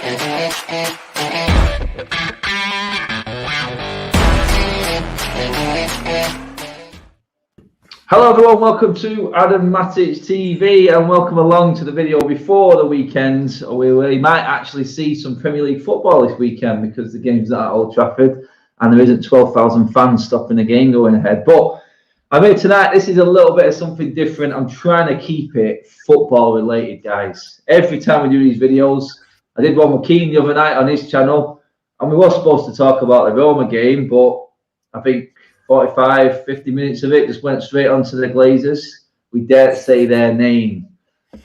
Hello everyone, welcome to Matic TV and welcome along to the video before the weekend. We might actually see some Premier League football this weekend because the game's at Old Trafford and there isn't 12,000 fans stopping the game going ahead. But I mean tonight, this is a little bit of something different. I'm trying to keep it football related, guys. Every time we do these videos, I did one with Keane the other night on his channel and we were supposed to talk about the Roma game, but I think 45, 50 minutes of it just went straight onto the Glazers. We daren't say their name.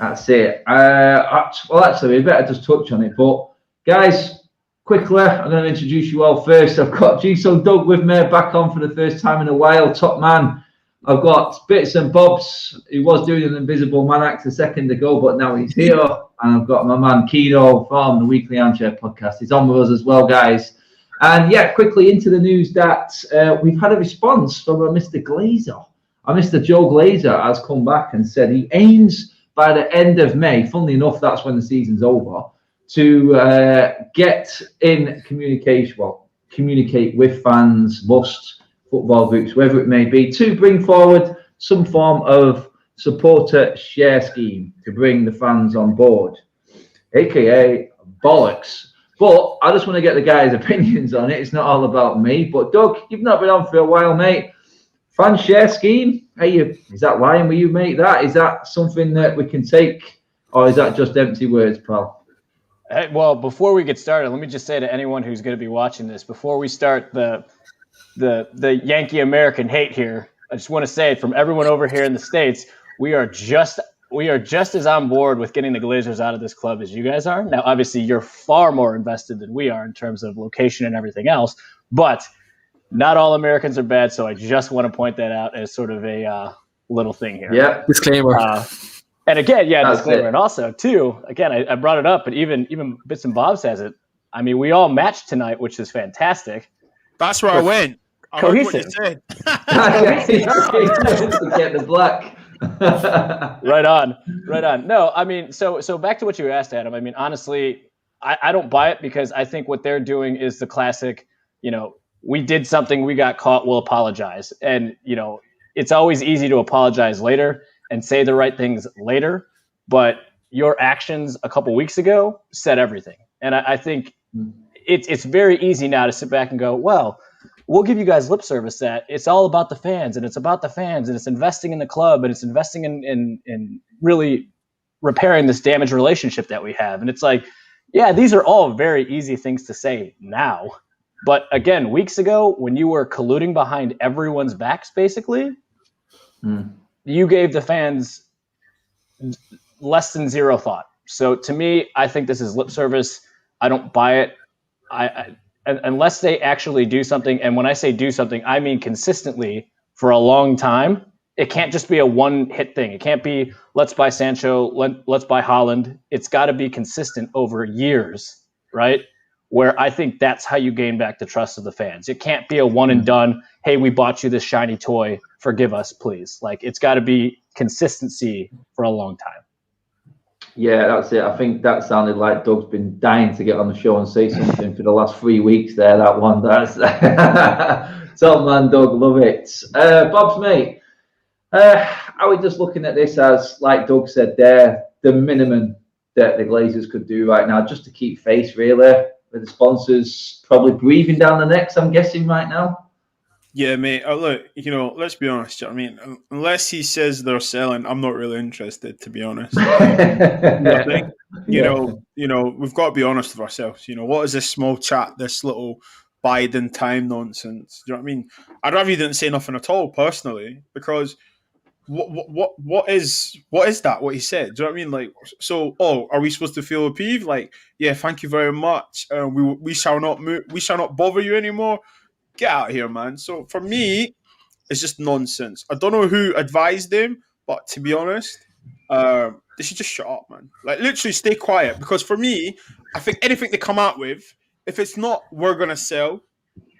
That's it. Well, actually, we better just touch on it. But, guys, quickly, I'm going to introduce you all first. I've got G-So Doug with me, back on for the first time in a while. Top man. I've got Bits and Bobs. He was doing an Invisible Man act a second ago, but now he's here. And I've got my man Kino from the Weekly Armchair Podcast. He's on with us as well, guys. And yeah, quickly into the news that we've had a response from a Mr. Glazer. Mr. Joe Glazer has come back and said he aims by the end of May, funnily enough, that's when the season's over, to get in communication, communicate with fans, must, football groups, wherever it may be, to bring forward some form of supporter share scheme to bring the fans on board, aka bollocks. But I just want to get the guys' opinions on it. It's not all about me. But Doug, you've not been on for a while, mate. Fan share scheme? Is that lying with you, mate? Is that something that we can take, or is that just empty words, pal? Hey, well, before we get started, let me just say to anyone who's going to be watching this, before we start the Yankee American hate here, I just want to say from everyone over here in the States, we are just as on board with getting the Glazers out of this club as you guys are. Now, obviously, you're far more invested than we are in terms of location and everything else, but not all Americans are bad, so I just want to point that out as sort of a little thing here. Yeah, disclaimer. And again, disclaimer. It. And also, too, again, I brought it up, but even Bits and Bobs has it. I mean, we all matched tonight, which is fantastic. That's where I went. I cohesive. heard what you said. To get the black. Right on. No, I mean, so back to what you asked, Adam. I mean, honestly, I don't buy it because I think what they're doing is the classic, we did something, we got caught, we'll apologize. And, it's always easy to apologize later and say the right things later, but your actions a couple weeks ago said everything. And I think it's very easy now to sit back and go, well, we'll give you guys lip service that it's all about the fans and it's about the fans and it's investing in the club and it's investing in really repairing this damaged relationship that we have. And it's like, yeah, these are all very easy things to say now. But again, weeks ago, when you were colluding behind everyone's backs, basically, you gave the fans less than zero thought. So to me, I think this is lip service. I don't buy it. Unless they actually do something, and when I say do something, I mean consistently for a long time. It can't just be a one-hit thing. It can't be, let's buy Sancho, let's buy Haaland. It's got to be consistent over years, right? Where I think that's how you gain back the trust of the fans. It can't be a one and done, hey, we bought you this shiny toy, forgive us, please. Like, it's got to be consistency for a long time. Yeah, that's it. I think that sounded like Doug's been dying to get on the show and say something for the last 3 weeks there, that one. That's top man, Doug, love it. Bob's mate, are we just looking at this as, like Doug said there, the minimum that the Glazers could do right now just to keep face, really, with the sponsors probably breathing down the necks, I'm guessing, right now? Yeah, mate. Look, let's be honest. I mean, unless he says they're selling, I'm not really interested, to be honest. I think, we've got to be honest with ourselves. What is this small chat, this little biding time nonsense? Do you know what I mean? I'd rather you didn't say nothing at all, personally, because what is that? What he said? Do you know what I mean? Like, so, are we supposed to feel appeased? Like, yeah, thank you very much. We shall not move. We shall not bother you anymore. Get out of here, man. So for me, it's just nonsense. I don't know who advised them, but to be honest, they should just shut up, man. Like, literally stay quiet. Because for me, I think anything they come out with, if it's not we're gonna sell,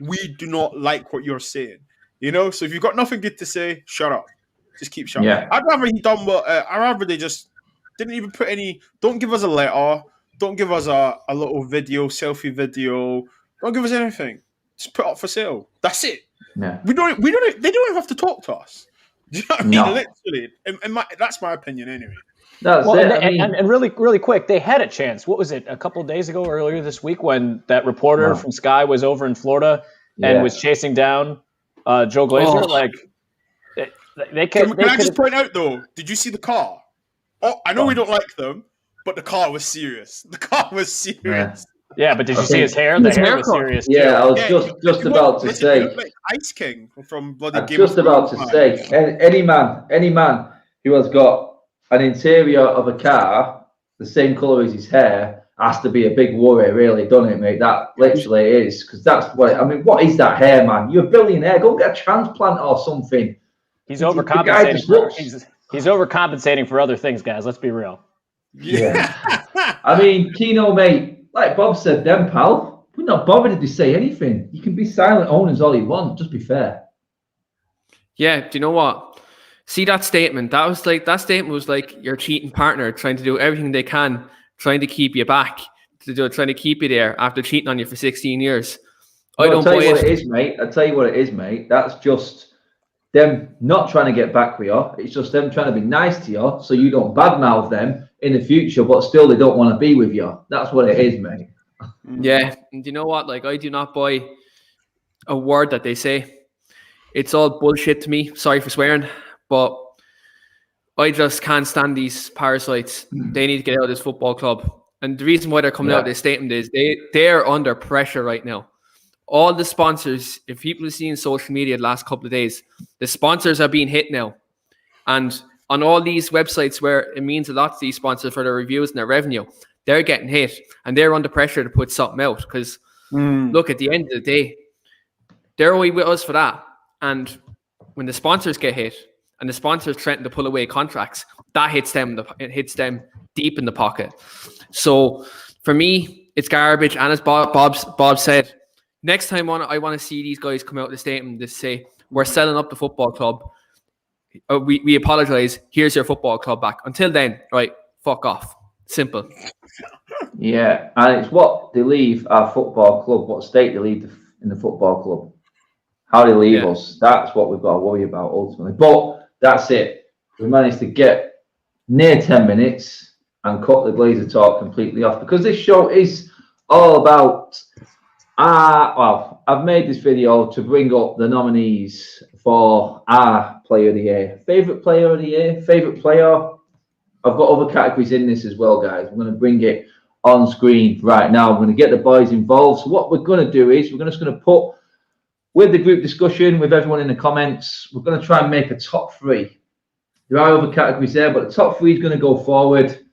we do not like what you're saying. So if you've got nothing good to say, shut up. Just keep shouting. Yeah. I'd rather he done what. I'd rather they just didn't even put any. Don't give us a letter. Don't give us a little video, selfie video. Don't give us anything. Just put it up for sale. That's it. Yeah. They don't even have to talk to us. Do you know what I mean? No. Literally. That's my opinion anyway. That's it. And really quick, they had a chance. What was it? A couple of days ago, earlier this week, when that reporter from Sky was over in Florida and was chasing down Joe Glazer. Like, can I just point out though? Did you see the car? Oh, I know we don't like them, but the car was serious. The car was serious. Yeah, but did you see his hair? The hair was serious. Yeah, I was just about to say. Like Ice King from bloody Game just about to say. Any man who has got an interior of a car the same colour as his hair has to be a big worry, really, doesn't it, mate? That literally is, because that's what I mean. What is that hair, man? You're a billionaire. Go get a transplant or something. He's overcompensating. He's overcompensating for other things, guys. Let's be real. Yeah. I mean, Keno, mate, like Bob said, then, pal, we're not bothered to say anything. You can be silent owners all you want. Just be fair. Yeah. Do you know what? See that statement? That statement was like your cheating partner trying to do everything they can, trying to keep you back, trying to keep you there after cheating on you for 16 years. I'll tell you what it is, mate. That's just them not trying to get back with you. It's just them trying to be nice to you so you don't badmouth them in the future, but still they don't want to be with you. That's what it is, mate. Yeah. And you know what? Like, I do not buy a word that they say. It's all bullshit to me. Sorry for swearing. But I just can't stand these parasites. They need to get out of this football club. And the reason why they're coming out with this statement is they're under pressure right now. All the sponsors, if people have seen social media the last couple of days, the sponsors are being hit now. And on all these websites where it means a lot to these sponsors for their reviews and their revenue, they're getting hit. And they're under pressure to put something out. Because, look, at the end of the day, they're only with us for that. And when the sponsors get hit, and the sponsors threaten to pull away contracts, that hits them. It hits them deep in the pocket. So for me, it's garbage. And as Bob said, next time I want to see these guys come out with a statement to say we're selling up the football club. We apologize. Here's your football club back. Until then, right? Fuck off. Simple. Yeah, and it's what they leave our football club, what state they leave in the football club, how they leave us. That's what we've got to worry about ultimately. But that's it. We managed to get near 10 minutes and cut the Glazer talk completely off because this show is all about I've made this video to bring up the nominees for our player of the year. Favourite player of the year, favourite player. I've got other categories in this as well, guys. I'm going to bring it on screen right now. I'm going to get the boys involved. So what we're going to do is we're just going to put with the group discussion, with everyone in the comments, we're going to try and make a top three. There are other categories there, but the top three is going to go forward.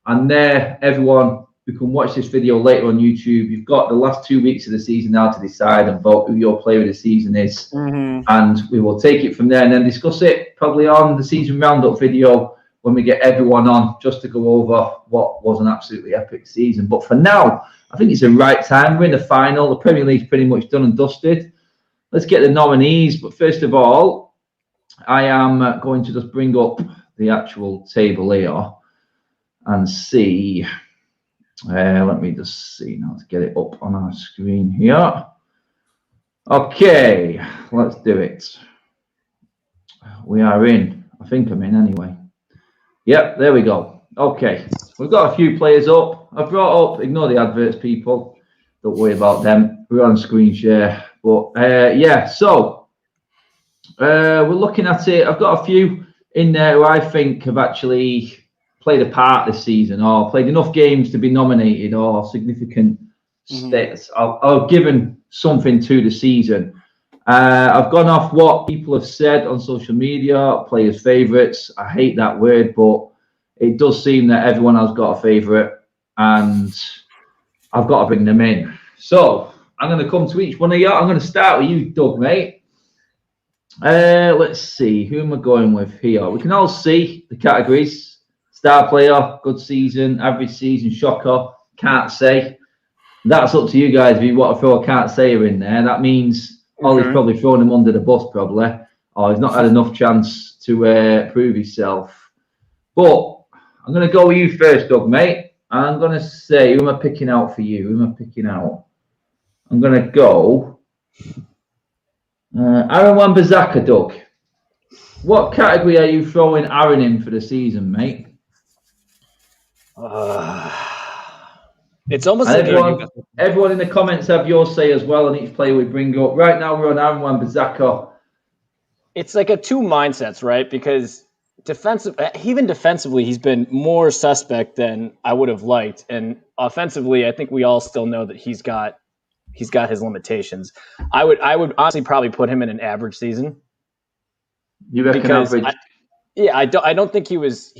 And there, everyone who can watch this video later on YouTube, you've got the last 2 weeks of the season now to decide and vote who your player of the season is. And we will take it from there and then discuss it probably on the season roundup video when we get everyone on, just to go over what was an absolutely epic season. But for now, I think it's the right time. We're in the final. The Premier League's pretty much done and dusted. Let's get the nominees. But first of all, I am going to just bring up the actual table here and see. Let me just see now to get it up on our screen here. Okay, let's do it. We are in. I think I'm in anyway. Yep, there we go. Okay, we've got a few players up. I've brought up, ignore the adverts, people. Don't worry about them. We're on screen share. But yeah, so we're looking at it. I've got a few in there who I think have actually played a part this season or played enough games to be nominated or significant stats or given something to the season. I've gone off what people have said on social media, players' favourites. I hate that word, but it does seem that everyone has got a favourite and I've got to bring them in. So I'm going to come to each one of you. I'm going to start with you, Doug, mate. Let's see. Who am I going with here? We can all see the categories. Star player, good season, average season, shocker, can't say. That's up to you guys if you want to throw a can't sayer in there. That means Ollie's probably thrown him under the bus, probably. Or he's not had enough chance to prove himself. But I'm going to go with you first, Doug, mate. I'm going to say, who am I picking out for you? Who am I picking out? I'm going to go Aaron Wan-Bissaka, Doug. What category are you throwing Aaron in for the season, mate? It's almost and like everyone in the comments have your say as well on each player we bring up. Right now, we're on Aaron Wan-Bissaka. It's like a two mindsets, right? Because even defensively, he's been more suspect than I would have liked, and offensively, I think we all still know that he's got his limitations. I would honestly probably put him in an average season. You reckon average? I don't think he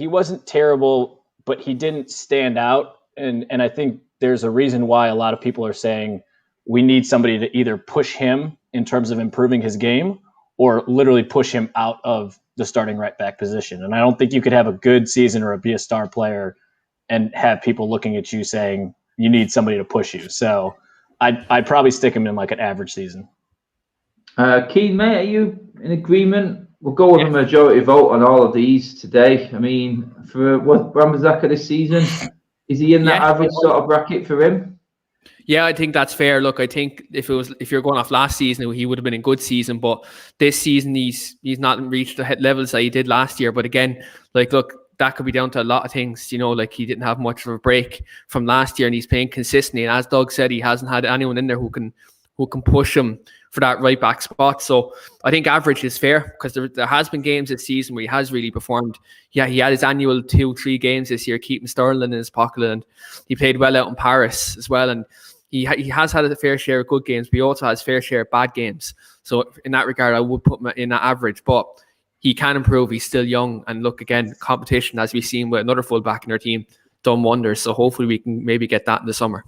wasn't terrible, but he didn't stand out, and I think there's a reason why a lot of people are saying we need somebody to either push him in terms of improving his game or literally push him out of the starting right back position. And I don't think you could have a good season or be a star player and have people looking at you saying you need somebody to push you. So I'd probably stick him in like an average season. Keen, mate, are you in agreement? We'll go with a majority vote on all of these today. I mean, for Wan-Bissaka this season, is he in that average sort of bracket for him? Yeah, I think that's fair. Look, I think if you're going off last season, he would have been in good season, but this season he's not reached the levels that he did last year. But again, like, look, that could be down to a lot of things, like he didn't have much of a break from last year and he's playing consistently. And as Doug said, he hasn't had anyone in there who can push him for that right back spot. So I think average is fair because there has been games this season where he has really performed. Yeah, he had his annual 2-3 games this year, keeping Sterling in his pocket, and he played well out in Paris as well. And he has had a fair share of good games, but he also has a fair share of bad games. So in that regard, I would put him in that average, but he can improve. He's still young. And look, again, competition, as we've seen with another fullback in our team, done wonders. So hopefully we can maybe get that in the summer.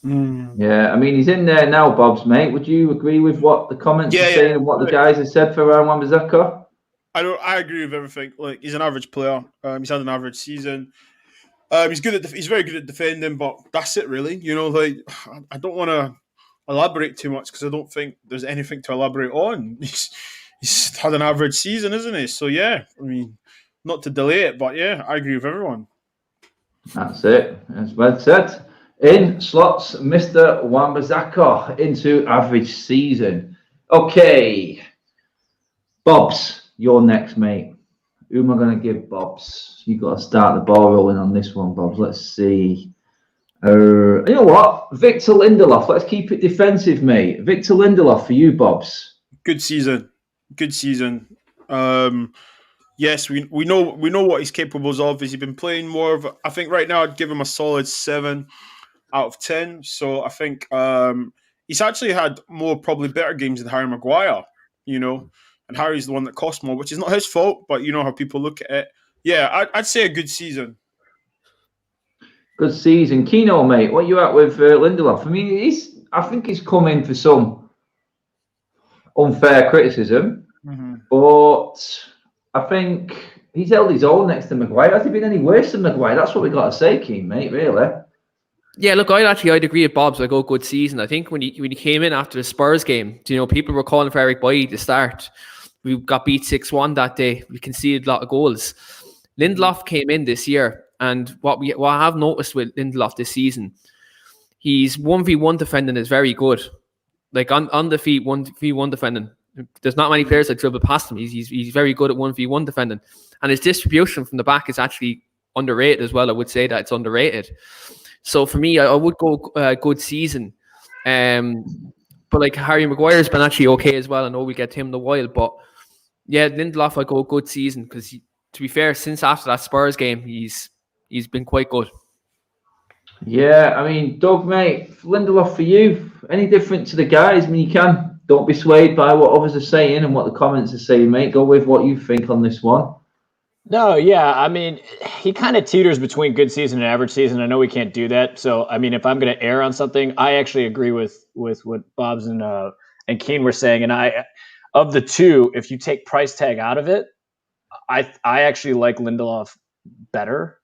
Yeah, I mean, he's in there now, Bobs, mate. Would you agree with what the comments are saying and what the guys have said for Aaron Wan-Bissaka? I agree with everything. Like, he's an average player. He's had an average season. He's very good at defending, but that's it, really. Like, I don't want to elaborate too much because I don't think there's anything to elaborate on. He's had an average season, isn't he? So yeah, I mean, not to delay it, but yeah, I agree with everyone. That's it. That's well said. In slots, Mr. Wan-Bissaka into average season. Okay, Bobs, you're next, mate. Who am I going to give Bobs? You've got to start the ball rolling on this one, Bobs. Let's see. You know what? Victor Lindelof. Let's keep it defensive, mate. Victor Lindelof for you, Bobs. Good season. Yes, we know what he's capable of. He's been playing more of. I think right now I'd give him a solid 7 out of 10. So I think he's actually had probably better games than Harry Maguire. And Harry's the one that cost more, which is not his fault, but you know how people look at it. Yeah, I'd say a good season. Good season. Keno, mate, what you at with Lindelof? I mean, I think he's come in for some unfair criticism, but I think he's held his own next to Maguire. Has he been any worse than Maguire? That's what we got to say, Keen, mate, really. Yeah, look, I'd agree with Bob's. I go good season. I think when he came in after the Spurs game, people were calling for Eric Bailly to start. We got beat 6-1 that day. We conceded a lot of goals. Lindelof came in this year, and what I have noticed with Lindelof this season, he's 1v1 defending is very good. Like on the feet, 1v1 defending. There's not many players that dribble past him. He's very good at 1v1 defending, and his distribution from the back is actually underrated as well. I would say that it's underrated. So for me, I would go good season. But like Harry Maguire's been actually okay as well. I know we get him in a while, but yeah, Lindelof, I go good season because to be fair, since after that Spurs game, he's been quite good. Yeah, I mean, Doug, mate, Lindelof for you, any different to the guys? I mean, don't be swayed by what others are saying and what the comments are saying, mate. Go with what you think on this one. No, yeah, I mean, he kind of teeters between good season and average season. I know we can't do that. So, I mean, if I'm going to err on something, I actually agree with what Bob's and Keen were saying. And of the two, if you take price tag out of it, I actually like Lindelof better.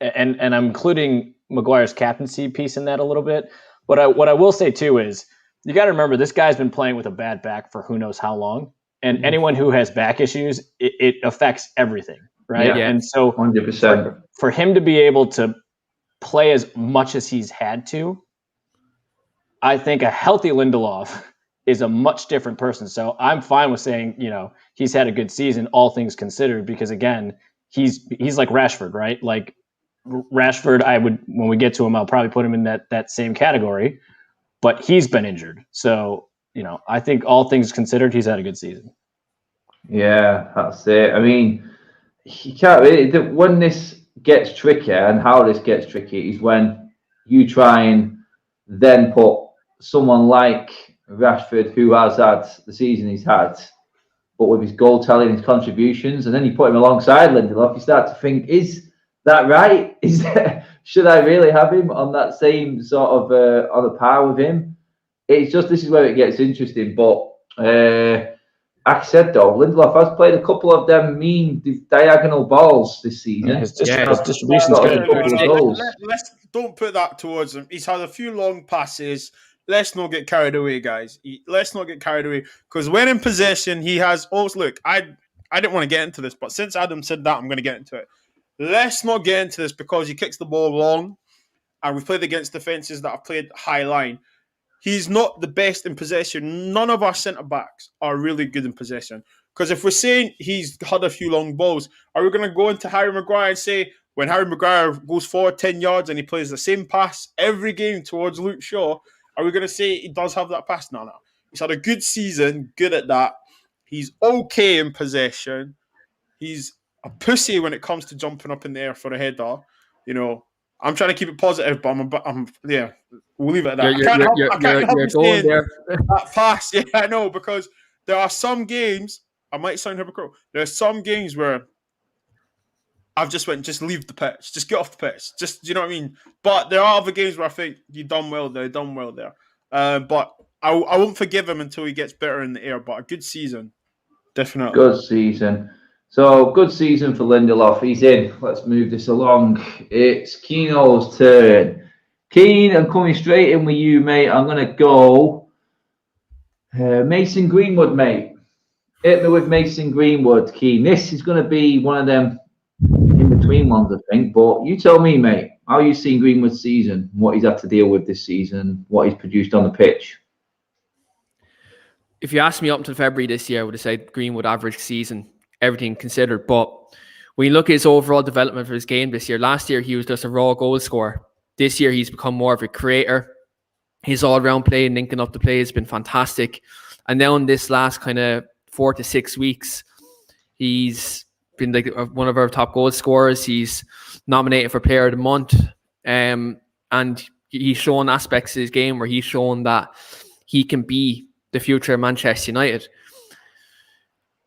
And I'm including Maguire's captaincy piece in that a little bit. But what I will say, too, is you got to remember this guy's been playing with a bad back for who knows how long. And anyone who has back issues, it affects everything, right? Yeah. And so 100%. For him to be able to play as much as he's had to. I think a healthy Lindelof is a much different person. So I'm fine with saying, he's had a good season, all things considered, because again, he's like Rashford, right? Like Rashford, when we get to him, I'll probably put him in that same category, but he's been injured. So, I think all things considered, he's had a good season. Yeah, that's it. I mean, you can't really, when this gets trickier and how this gets tricky is when you try and then put someone like Rashford, who has had the season he's had, but with his goal tally and his contributions, and then you put him alongside Lindelof, you start to think, is that right? Should I really have him on that same sort of on a par with him? It's just, this is where it gets interesting. But like I said though, Lindelof has played a couple of them mean diagonal balls this season. Yeah, his distribution's good. Let's don't put that towards him. He's had a few long passes. Let's not get carried away, guys. Let's not get carried away, because when in possession, he has always look. I didn't want to get into this, but since Adam said that, I'm going to get into it. Let's not get into this because he kicks the ball long, and we've played against defenses that have played high line. He's not the best in possession. None of our centre backs are really good in possession. Because if we're saying he's had a few long balls, are we going to go into Harry Maguire and say when Harry Maguire goes forward 10 yards and he plays the same pass every game towards Luke Shaw, are we going to say he does have that pass? No. He's had a good season, good at that. He's okay in possession. He's a pussy when it comes to jumping up in the air for a header. I'm trying to keep it positive, but I'm we'll leave it at that. I can't help going there. That pass, yeah, I know, because there are some games, I might sound hypocritical, there are some games where I've just just leave the pitch. Just get off the pitch. Just, do you know what I mean? But there are other games where I think you've done well there, but I won't forgive him until he gets better in the air. But a good season, definitely. Good season. So, good season for Lindelof. He's in. Let's move this along. It's Keno's turn. Keen, I'm coming straight in with you, mate. I'm going to go Mason Greenwood, mate. Hit me with Mason Greenwood, Keen. This is going to be one of them in-between ones, I think. But you tell me, mate, how you seen Greenwood's season, what he's had to deal with this season, what he's produced on the pitch. If you asked me up until February this year, I would have said Greenwood average season, everything considered. But when you look at his overall development for his game this year, last year he was just a raw goal scorer. This year he's become more of a creator. His all-round play and linking up the play has been fantastic. And now in this last kind of 4 to 6 weeks, he's been like one of our top goal scorers. He's nominated for Player of the Month. And he's shown aspects of his game where he's shown that he can be the future of Manchester United.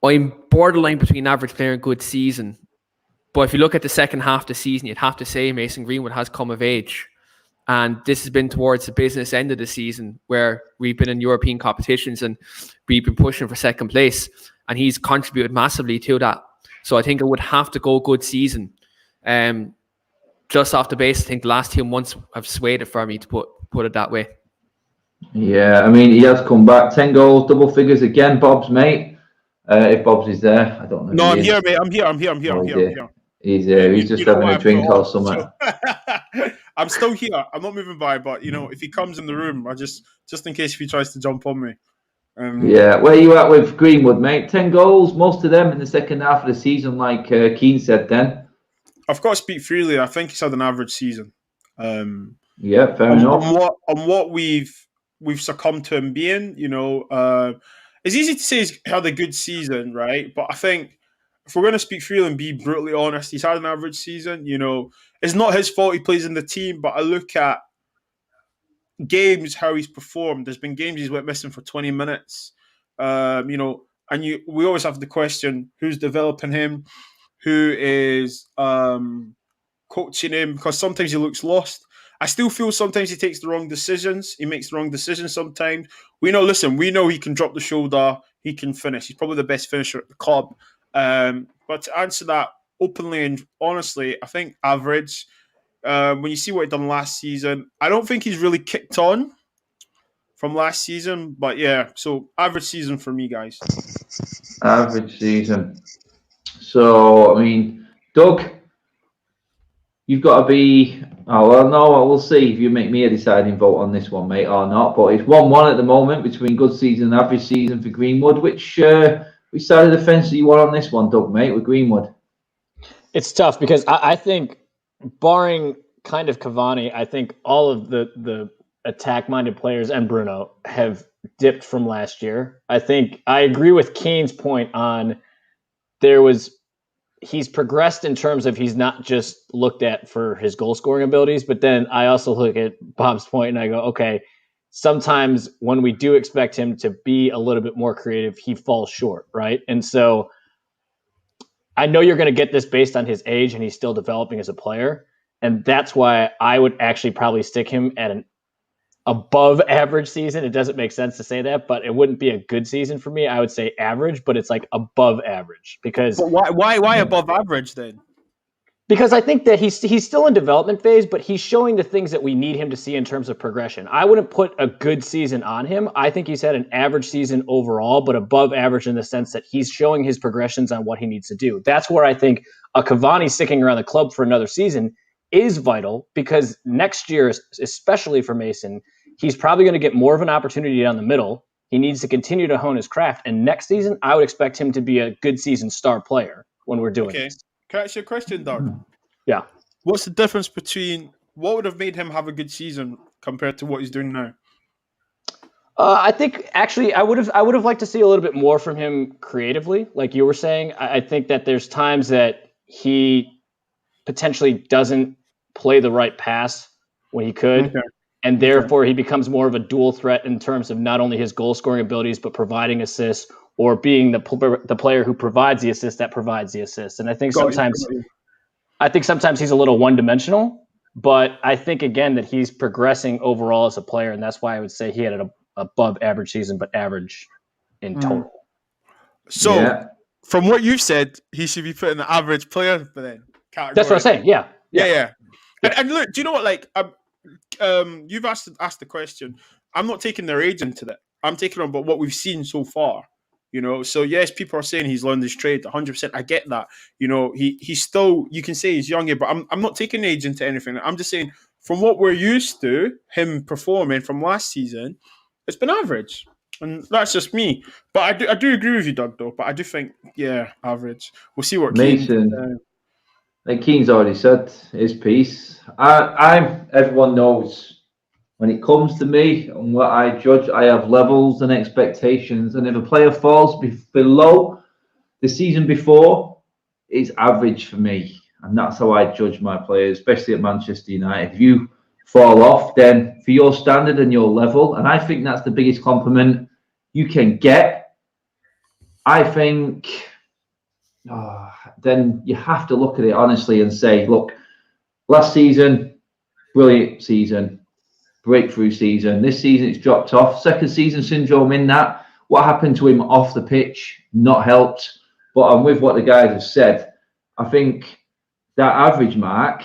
I'm borderline between average player and good season. But if you look at the second half of the season, you'd have to say Mason Greenwood has come of age. And this has been towards the business end of the season where we've been in European competitions and we've been pushing for second place. And he's contributed massively to that. So I think it would have to go good season. Just off the base, I think the last 2 months have swayed it for me to put it that way. Yeah, I mean, he has come back. 10 goals, double figures again, Bob's mate. If Bob's is there, I don't know. No, I'm here, mate. I'm here. He's just having a drink or something. I'm still here. I'm not moving by, but if he comes in the room, I just in case if he tries to jump on me. Yeah, where are you at with Greenwood, mate? 10 goals, most of them in the second half of the season, like Keane said then. I've got to speak freely. I think he's had an average season. Yeah, fair enough. On what we've succumbed to him being, it's easy to say he's had a good season, right? But I think if we're going to speak freely and be brutally honest, he's had an average season. It's not his fault he plays in the team, but I look at games, how he's performed. There's been games he's went missing for 20 minutes. We always have the question, who's developing him? Who is coaching him? Because sometimes he looks lost. I still feel sometimes he takes the wrong decisions. He makes the wrong decisions sometimes. We know he can drop the shoulder. He can finish. He's probably the best finisher at the club. But to answer that openly and honestly, I think average. When you see what he done last season, I don't think he's really kicked on from last season. But yeah, so average season for me, guys. Average season. So, I mean, Doug, you've got to be. Oh well, no, we'll see if you make me a deciding vote on this one, mate, or not. But it's 1-1 at the moment between good season and average season for Greenwood. Which side of the fence do you want on this one, Doug, mate, with Greenwood? It's tough because I think, barring kind of Cavani, I think all of the attack-minded players and Bruno have dipped from last year. I think I agree with Keane's point on he's progressed in terms of he's not just looked at for his goal-scoring abilities, but then I also look at Bob's point and I go, okay, sometimes when we do expect him to be a little bit more creative, he falls short, right? And so I know you're going to get this based on his age and he's still developing as a player. And that's why I would actually probably stick him at an above average season. It doesn't make sense to say that, but it wouldn't be a good season for me. I would say average, but it's like above average because. But why above average then? Because I think that he's still in development phase, but he's showing the things that we need him to see in terms of progression. I wouldn't put a good season on him. I think he's had an average season overall, but above average in the sense that he's showing his progressions on what he needs to do. That's where I think a Cavani sticking around the club for another season is vital because next year, especially for Mason, he's probably going to get more of an opportunity down the middle. He needs to continue to hone his craft. And next season, I would expect him to be a good season star player when we're doing this. Can I ask you a question, Doug? Yeah. What's the difference between what would have made him have a good season compared to what he's doing now? I think actually I would have liked to see a little bit more from him creatively, like you were saying. I think that there's times that he potentially doesn't play the right pass when he could, and therefore he becomes more of a dual threat in terms of not only his goal scoring abilities but providing assists or being the player who provides the assist that provides the assist. And I think sometimes he's a little one-dimensional, but I think, again, that he's progressing overall as a player, and that's why I would say he had an above-average season, but average in total. So, from what you've said, he should be put in the average player for then. That's what I'm saying, yeah. And look, do you know what, like, you've asked the question. I'm not taking their age into that. I'm taking on what we've seen so far. You know, so yes, people are saying he's learned his trade 100%. I get that. You know, he's still, you can say he's younger, but I'm not taking age into anything. I'm just saying from what we're used to him performing from last season, it's been average. And that's just me. But I do agree with you, Doug, though. But I do think, average. We'll see what Mason. Like Keane's already said his piece. Everyone knows. When it comes to me and what I judge, I have levels and expectations. And if a player falls below the season before, it's average for me. And that's how I judge my players, especially at Manchester United. If you fall off, then for your standard and your level, and I think that's the biggest compliment you can get, I think then you have to look at it honestly and say, look, last season, brilliant season. Breakthrough season. This season it's dropped off. Second season syndrome in that. What happened to him off the pitch? Not helped. But I'm with what the guys have said. I think that average mark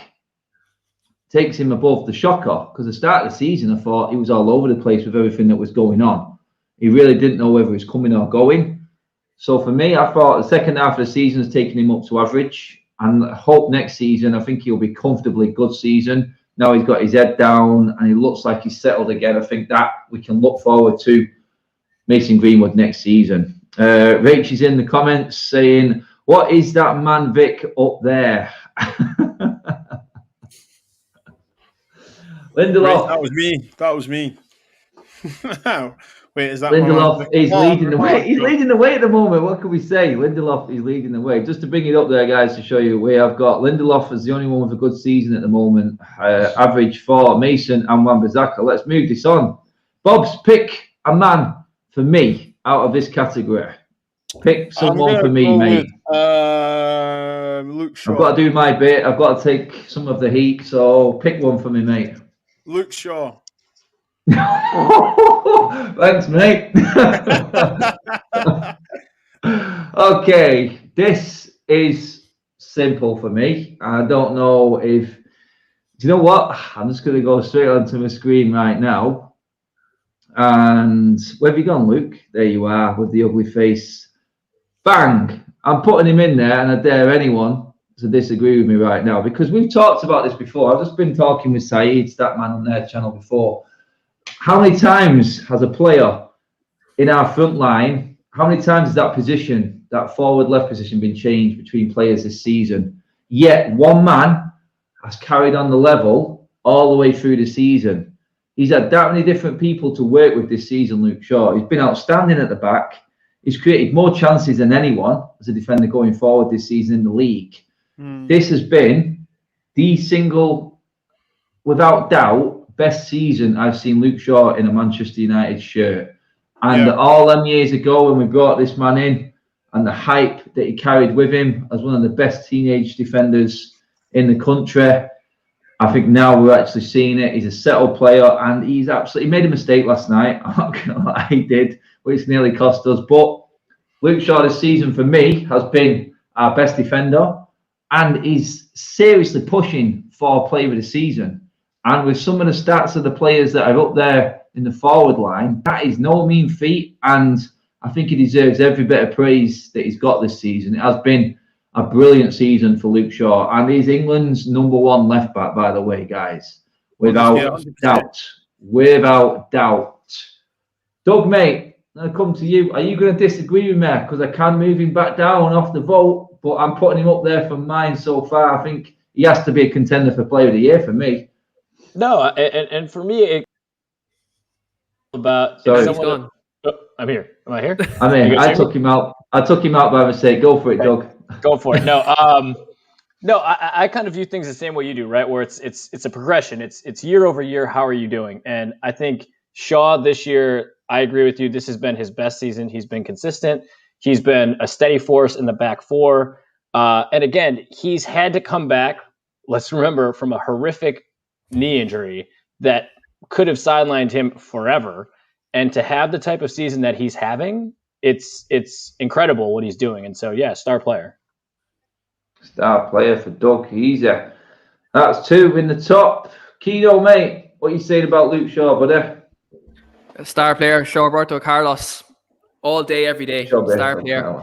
takes him above the shocker because the start of the season I thought he was all over the place with everything that was going on. He really didn't know whether he's coming or going. So for me, I thought the second half of the season has taken him up to average. And I hope next season, I think he'll be comfortably good season. Now he's got his head down and he looks like he's settled again. I think that we can look forward to Mason Greenwood next season. Rach is in the comments saying, what is that man Vic up there? Lindelof. That was me. Wait, is that Lindelof is leading the way. He's leading the way at the moment. What can we say? Lindelof is leading the way. Just to bring it up there, guys, to show you, we have got Lindelof as the only one with a good season at the moment. Average for Mason and Wan-Bissaka. Let's move this on. Bob's, pick a man for me out of this category. Pick someone for me, mate. Luke Shaw. I've got to do my bit. I've got to take some of the heat. So pick one for me, mate. Luke Shaw. Thanks, mate. Okay, this is simple for me. I don't know if... Do you know what? I'm just going to go straight onto my screen right now. And where have you gone, Luke? There you are with the ugly face. Bang! I'm putting him in there, and I dare anyone to disagree with me right now, because we've talked about this before. I've just been talking with Saeed, Statman, on their channel before. How many times has a player in our front line, how many times has that position, that forward left position, been changed between players this season? Yet one man has carried on the level all the way through the season. He's had that many different people to work with this season, Luke Shaw. He's been outstanding at the back. He's created more chances than anyone as a defender going forward this season in the league. This has been the single, without doubt, best season I've seen Luke Shaw in a Manchester United shirt. And all them years ago when we brought this man in, and the hype that he carried with him as one of the best teenage defenders in the country, I think now we're actually seeing it. He's a settled player, and he's absolutely made a mistake last night. I'm not going to lie, he did, which nearly cost us. But Luke Shaw this season for me has been our best defender, and he's seriously pushing for player of the season. And with some of the stats of the players that are up there in the forward line, that is no mean feat. And I think he deserves every bit of praise that he's got this season. It has been a brilliant season for Luke Shaw. And he's England's #1 left back, by the way, guys. Without doubt. Without doubt. Doug, mate, I'll come to you. Are you going to disagree with me? Because I can move him back down off the vote, but I'm putting him up there for mine so far. I think he has to be a contender for Player of the Year for me. No, and for me, it about. Sorry, someone, I'm here. Am I here? I'm in. I took him out. I took him out by mistake. Go for it, Doug. Go for it. No, no. I kind of view things the same way you do, right? Where it's a progression. It's year over year. How are you doing? And I think Shaw this year, I agree with you. This has been his best season. He's been consistent. He's been a steady force in the back four. And again, he's had to come back. Let's remember, from a horrific knee injury that could have sidelined him forever. And to have the type of season that he's having, it's incredible what he's doing. And so, yeah, star player. Star player for Doug. Easy. That's 2 in the top. Kino, mate, what are you saying about Luke Shaw, buddy? Star player, Roberto Carlos. All day, every day. Star player.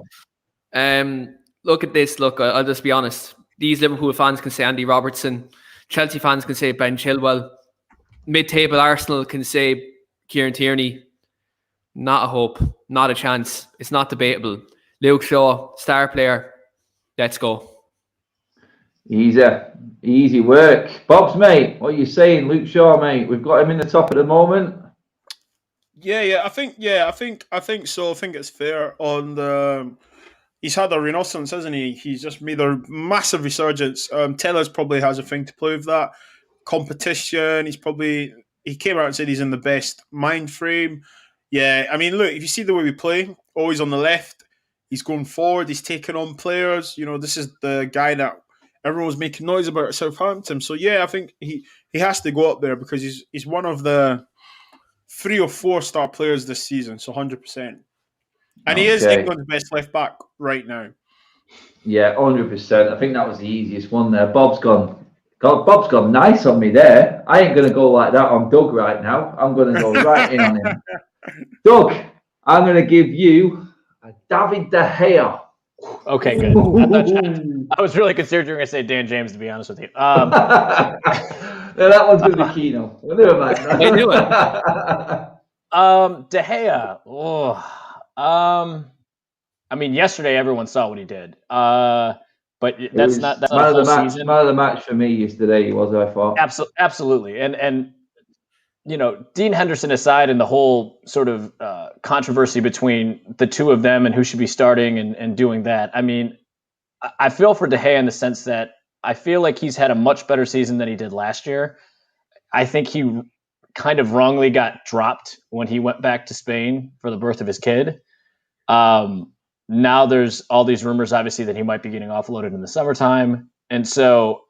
Look at this. Look, I'll just be honest. These Liverpool fans can say Andy Robertson. Chelsea fans can say Ben Chilwell. Mid-table Arsenal can say Kieran Tierney. Not a hope. Not a chance. It's not debatable. Luke Shaw, star player. Let's go. Easy work. Bob's, mate, what are you saying? Luke Shaw, mate. We've got him in the top at the moment. I think so. I think it's fair on the. He's had a renaissance, hasn't he? He's just made a massive resurgence. Tellers probably has a thing to play with that. Competition. He came out and said he's in the best mind frame. Yeah, I mean, look, if you see the way we play, always on the left, he's going forward, he's taking on players. You know, this is the guy that everyone was making noise about at Southampton. So yeah, I think he has to go up there because he's one of the 3 or 4 star players this season. So 100%. And he is England's best left back right now. Yeah, 100%. I think that was the easiest one there. Bob's gone nice on me there. I ain't going to go like that on Doug right now. I'm going to go right in on him. Doug, I'm going to give you a David De Gea. Okay, good. I was really concerned you were going to say Dan James, to be honest with you. No, that one's going to be Keno. Never mind. They knew it. De Gea. I mean, yesterday everyone saw what he did. But that's not man of the match. Season. Man of the match for me yesterday. He was, I thought. Absolutely. And you know, Dean Henderson aside, and the whole sort of controversy between the two of them and who should be starting and doing that. I mean, I feel for De Gea in the sense that I feel like he's had a much better season than he did last year. I think he kind of wrongly got dropped when he went back to Spain for the birth of his kid. Now there's all these rumors, obviously, that he might be getting offloaded in the summertime. And so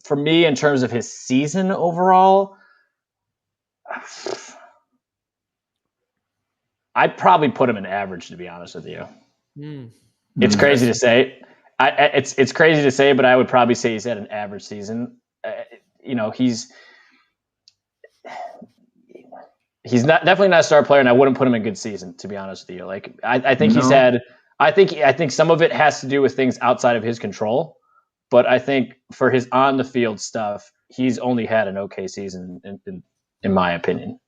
for me, in terms of his season overall, I'd probably put him in average, to be honest with you. It's crazy to say. It's crazy to say, but I would probably say he's had an average season. You know, he's definitely not a star player, and I wouldn't put him in a good season, to be honest with you. Like I think he's had. I think some of it has to do with things outside of his control, but I think for his on the field stuff, he's only had an okay season, in my opinion.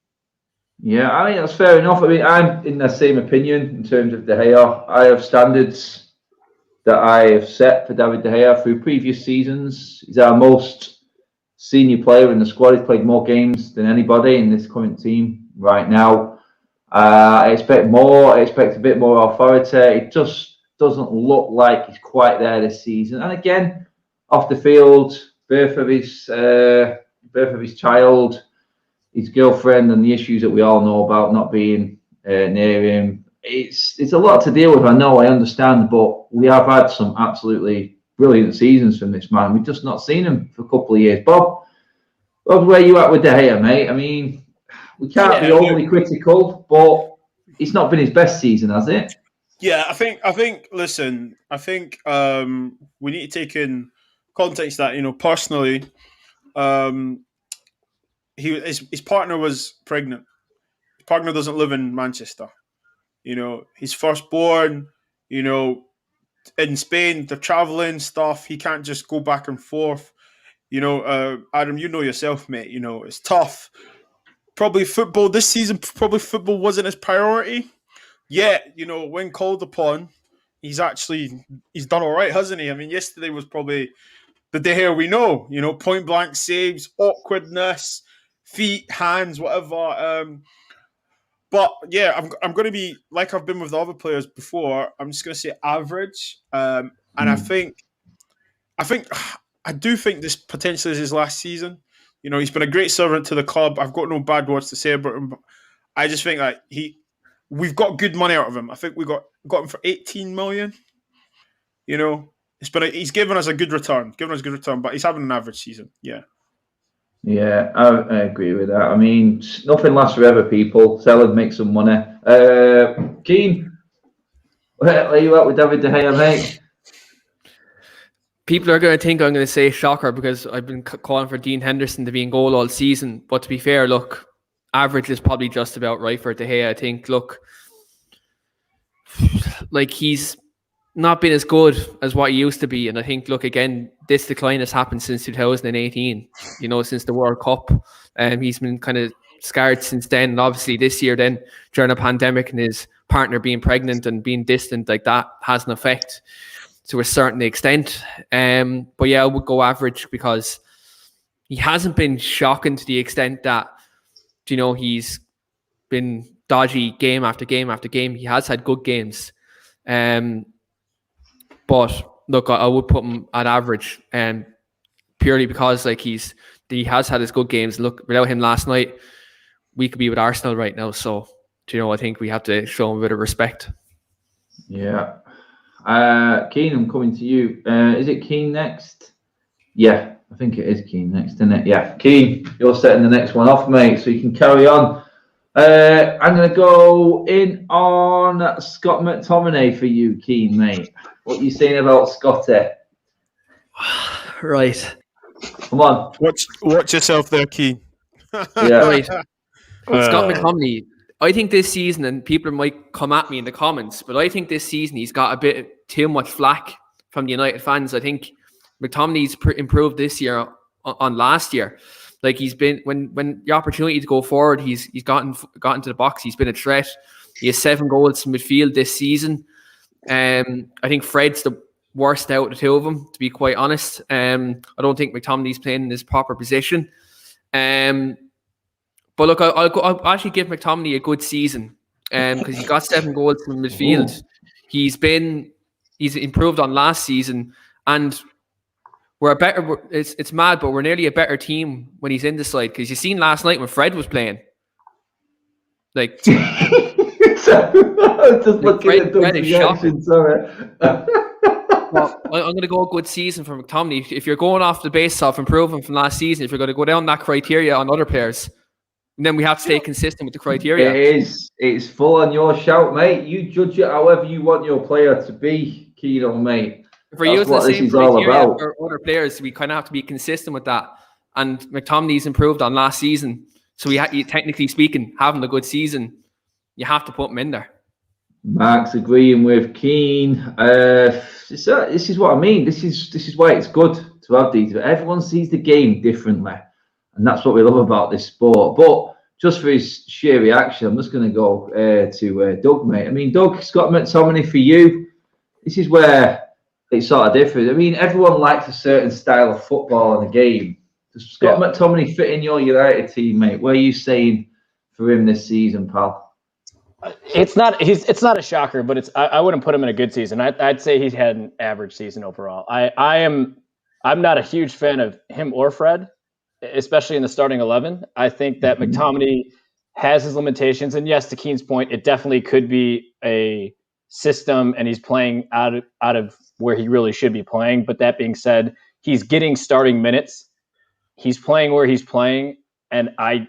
Yeah, I think that's fair enough. I mean, I'm in the same opinion in terms of De Gea. I have standards that I have set for David De Gea through previous seasons. He's our most senior player in the squad. He's played more games than anybody in this current team right now. I expect more. I expect a bit more authority. It just doesn't look like he's quite there this season. And again, off the field, birth of his child, his girlfriend, and the issues that we all know about not being near him. It's a lot to deal with. I know, I understand, but we have had some absolutely brilliant seasons from this man. We've just not seen him for a couple of years. Bob, where you at with De Gea, mate? I mean, we can't be overly critical, but it's not been his best season, has it? Yeah, I think. Listen, I think we need to take in context that, personally, his partner was pregnant. His partner doesn't live in Manchester. His firstborn. In Spain, they're traveling stuff. He can't just go back and forth. Adam, you know yourself, mate. It's tough. Probably football this season. Probably football wasn't his priority. Yeah, when called upon, he's done all right, hasn't he? I mean, yesterday was probably the De Gea we know. Point blank saves, awkwardness, feet, hands, whatever. But yeah, I'm going to be like I've been with the other players before. I'm just going to say average. And I do think this potentially is his last season. He's been a great servant to the club. I've got no bad words to say about him. But I just think that we've got good money out of him. I think we got him for 18 million. He's given us a good return. But he's having an average season. Yeah. Yeah, I agree with that. I mean, nothing lasts forever, people. Sell and make some money. Keane, where are you at with David De Gea, mate? People are going to think I'm going to say shocker because I've been calling for Dean Henderson to be in goal all season. But to be fair, look, average is probably just about right for De Gea. I think, look, like he's not been as good as what he used to be. And I think, look, again, this decline has happened since 2018, since the World Cup. He's been kind of scarred since then. And obviously this year then, during a pandemic and his partner being pregnant and being distant like that has an effect to a certain extent. But yeah, I would go average because he hasn't been shocking to the extent that, he's been dodgy game after game after game. He has had good games. But look, I would put him at average, purely because he has had his good games. Look, without him last night, we could be with Arsenal right now. So, I think we have to show him a bit of respect. Yeah. Keane, I'm coming to you. Is it Keane next? Yeah, I think it is Keane next, isn't it? Yeah, Keane, you're setting the next one off, mate, so you can carry on. I'm going to go in on Scott McTominay for you, Keane, mate. What are you saying about Scotty? Right. Come on. Watch yourself there, Keane. Yeah. Right. Scott McTominay, I think this season, and people might come at me in the comments, but I think this season he's got a bit too much flack from the United fans. I think McTominay's improved this year on last year. Like he's been when the opportunity to go forward, he's gotten to the box. He's been a threat. He has 7 goals from midfield this season. I think Fred's the worst out of the two of them, to be quite honest. I don't think McTominay's playing in his proper position. But look, I'll actually give McTominay a good season because he got 7 goals from midfield. He's improved on last season, and it's mad, but we're nearly a better team when he's in the side because you seen last night when Fred was playing. Like, I was just looking at the reaction. Sorry. Well, I'm going to go a good season for McTominay. If you're going off the base of improving from last season, if you're going to go down that criteria on other players, then we have to stay consistent with the criteria. It's full on your shout, mate. You judge it however you want your player to be, Keano, mate. If we're using the same criteria for other players, we kind of have to be consistent with that. And McTominay's improved on last season. So technically speaking, having a good season, you have to put him in there. Mark's agreeing with Keane. This is what I mean. This is why it's good to have these. Everyone sees the game differently, and that's what we love about this sport. But just for his sheer reaction, I'm just going to go to Doug, mate. I mean, Doug, Scott McTominay for you. This is where it's sort of different. I mean, everyone likes a certain style of football in a game. Does Scott McTominay fit in your United team, mate? What are you saying for him this season, pal? It's not a shocker, but I wouldn't put him in a good season. I'd say he's had an average season overall. I'm not a huge fan of him or Fred, especially in the starting 11. I think that McTominay has his limitations, and yes, to Keane's point, it definitely could be a system, and he's playing out of where he really should be playing. But that being said, he's getting starting minutes. He's playing where he's playing, and I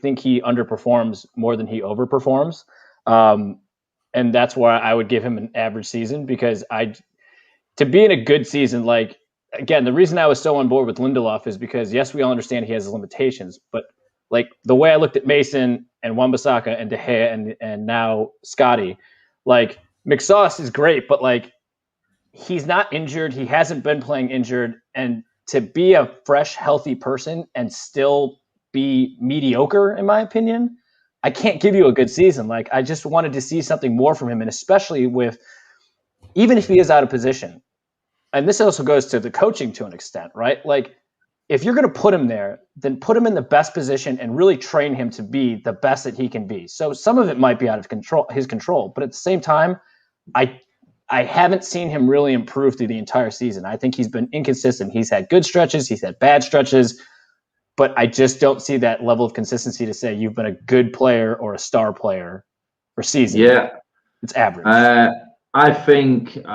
think he underperforms more than he overperforms. And that's why I would give him an average season, because to be in a good season, like, again, the reason I was so on board with Lindelof is because, yes, we all understand he has his limitations, but like the way I looked at Mason and Wan-Bissaka and De Gea and now Scotty, like McSauce is great, but like he's not injured. He hasn't been playing injured. And to be a fresh, healthy person and still be mediocre, in my opinion, I can't give you a good season. Like, I just wanted to see something more from him, and especially with, even if he is out of position, and this also goes to the coaching to an extent, right? Like, if you're going to put him there, then put him in the best position and really train him to be the best that he can be. So some of it might be out of his control, but at the same time, I haven't seen him really improve through the entire season. I think he's been inconsistent. He's had good stretches. He's had bad stretches. But I just don't see that level of consistency to say you've been a good player or a star player for season. Yeah. It's average. I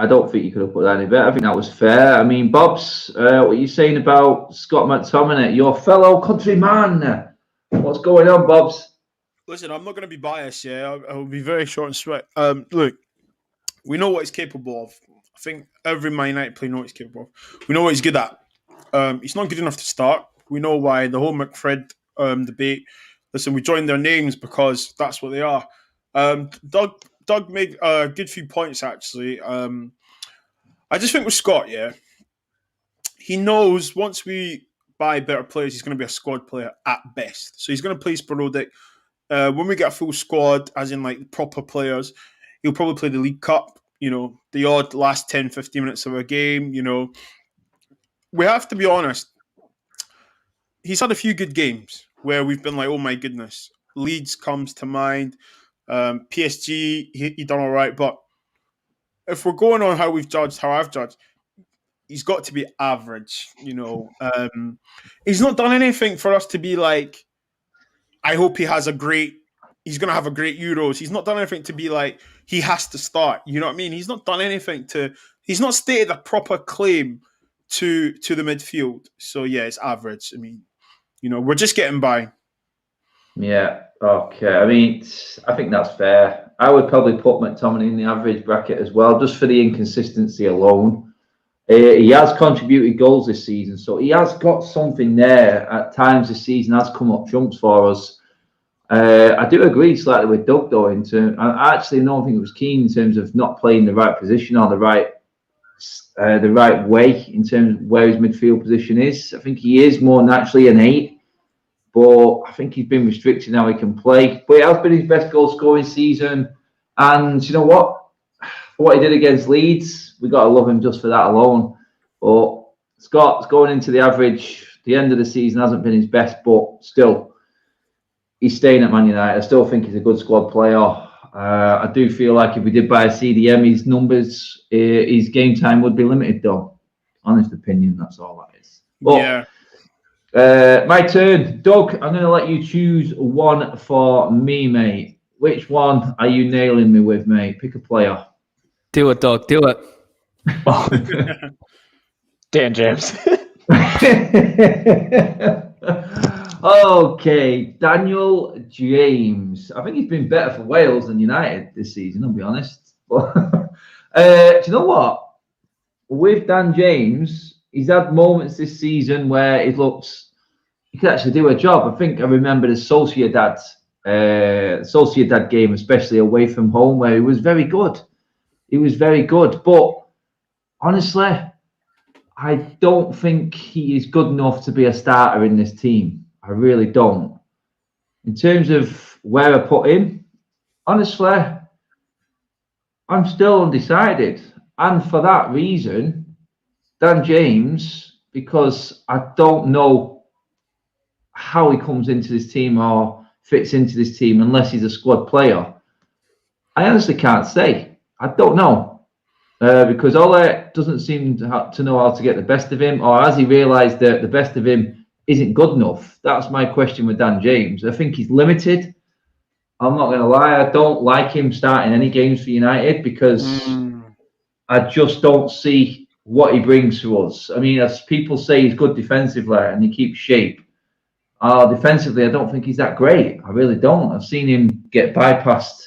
don't think you could have put that any better. I think that was fair. I mean, Bobs, what are you saying about Scott McTominay, your fellow countryman? What's going on, Bobs? Listen, I'm not going to be biased, I'll be very short and sweet. Look, we know what he's capable of. I think every Man United player knows what he's capable of. We know what he's good at. He's not good enough to start. We know why. The whole McFred debate. Listen, we joined their names because that's what they are. Doug made a good few points, actually. I just think with Scott, he knows once we buy better players, he's going to be a squad player at best. So he's going to play sporadic. When we get a full squad, as in like proper players, he'll probably play the League Cup, the odd last 10, 15 minutes of a game, We have to be honest. He's had a few good games where we've been like, oh my goodness. Leeds comes to mind. PSG, he done all right. But if we're going on how I've judged, he's got to be average, He's not done anything for us to be like, I hope he's going to have a great Euros. He's not done anything to be like, he has to start. You know what I mean? He's not done anything he's not stated a proper claim to the midfield. So yeah, it's average. I mean, we're just getting by. Yeah, okay. I mean, I think that's fair. I would probably put McTominay in the average bracket as well, just for the inconsistency alone. He has contributed goals this season, so he has got something there. At times this season has come up trumps for us. I do agree slightly with Doug, though. I actually don't think it was Keane in terms of not playing the right position or the right way in terms of where his midfield position is. I think he is more naturally an 8. But I think he's been restricted how he can play. But it has been his best goal scoring season. And you know what? For what he did against Leeds, we got to love him just for that alone. But Scott's going into the average. The end of the season hasn't been his best, but still, he's staying at Man United. I still think he's a good squad player. I do feel like if we did buy a CDM, his numbers, his game time would be limited, though. Honest opinion, that's all that is. But, yeah. My turn. Doug, I'm going to let you choose one for me, mate. Which one are you nailing me with, mate? Pick a player. Do it, Doug. Do it. Dan James. Okay, Daniel James. I think he's been better for Wales than United this season, I'll be honest. But, do you know what? With Dan James, he's had moments this season where he could actually do a job. I think I remember the Sociedad Sociedad game, especially away from home, where he was very good. He was very good. But honestly, I don't think he is good enough to be a starter in this team. I really don't. In terms of where I put him, honestly, I'm still undecided. And for that reason, Dan James, because I don't know how he comes into this team or fits into this team unless he's a squad player. I honestly can't say. I don't know. Because Ole doesn't seem to know how to get the best of him, or has he realised that the best of him isn't good enough? That's my question with Dan James. I think he's limited. I'm not going to lie. I don't like him starting any games for United because I just don't see what he brings to us. I mean, as people say, he's good defensively and he keeps shape. Defensively, I don't think he's that great. I really don't. I've seen him get bypassed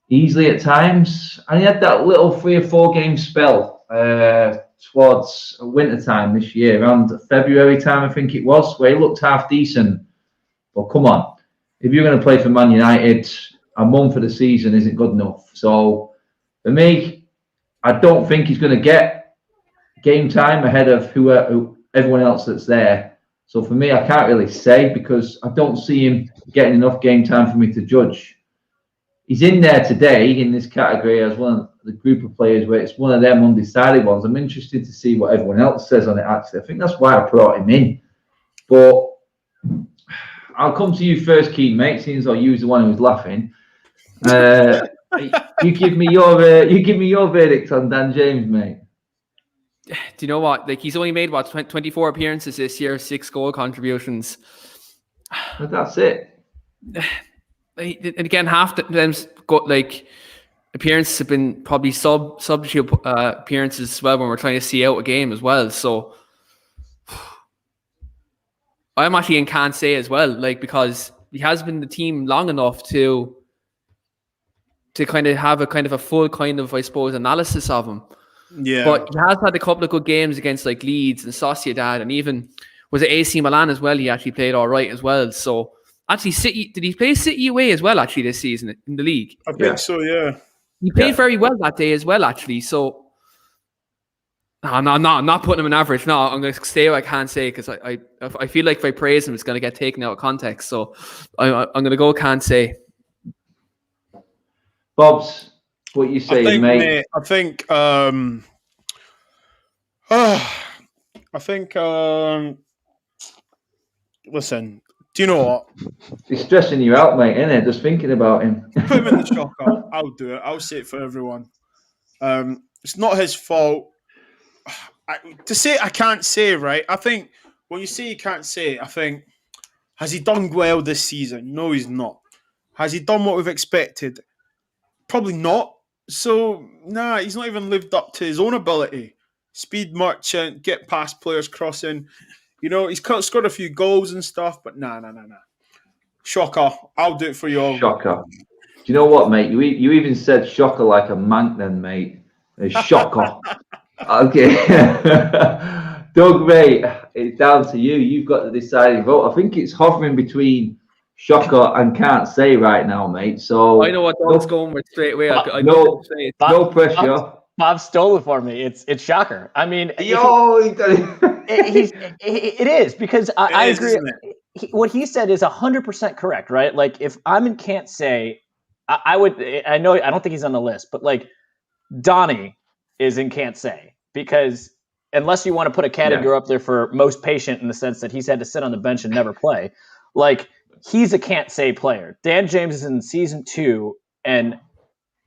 easily at times. And he had that little 3 or 4 game spell towards winter time this year, around February time, I think it was, where he looked half decent. But come on, if you're going to play for Man United, a month of the season isn't good enough. So for me, I don't think he's going to get game time ahead of everyone else that's there. So for me, I can't really say because I don't see him getting enough game time for me to judge. He's in there today in this category as one of the group of players where it's one of them undecided ones. I'm interested to see what everyone else says on it, actually. I think that's why I brought him in. But I'll come to you first, Keane, mate, seeing as though you was the one who was laughing. You give me your verdict on Dan James, mate. Do you know what? Like, he's only made, 24 appearances this year, 6 goal contributions. But that's it. And again, half them appearances have been probably substitute appearances as well when we're trying to see out a game as well. So I'm actually in can't say as well, like, because he has been the team long enough to kind of have a full kind of, I suppose, analysis of him. Yeah. But he has had a couple of good games against like Leeds and Sociedad, and even was it AC Milan as well. He actually played all right as well. So actually, City, did he play City away as well, actually, this season in the league? I think so, yeah. He played very well that day as well, actually. So, I'm not putting him in average. No, I'm going to stay where I can't say because I feel like if I praise him, it's going to get taken out of context. So, I'm going to go can't say. Bobs, what you saying, mate? I think, listen, do you know what? He's stressing you out, mate, isn't it? Just thinking about him. Put him in the shocker. I'll do it. I'll say it for everyone. It's not his fault. To say I can't say, right? I think when you say you can't say, I think, has he done well this season? No, he's not. Has he done what we've expected? Probably not. So, he's not even lived up to his own ability. Speed merchant, get past players crossing. You know, he's scored a few goals and stuff, but nah. Shocker. I'll do it for you all. Shocker. Do you know what, mate? You even said shocker like a mank then, mate. A shocker. Okay. Doug, mate, it's down to you. You've got the deciding vote. I think it's hovering between shocker and can't say right now, mate. So I know what Doug's going with straight away. No pressure. Bob stole it for me. It's shocker. I mean, it is because I agree. What he said is 100% correct, right? Like, if I'm in can't say, I would. I know I don't think he's on the list, but like Donnie is in can't say because unless you want to put a category up there for most patient in the sense that he's had to sit on the bench and never play, like he's a can't say player. Dan James is in season 2 and.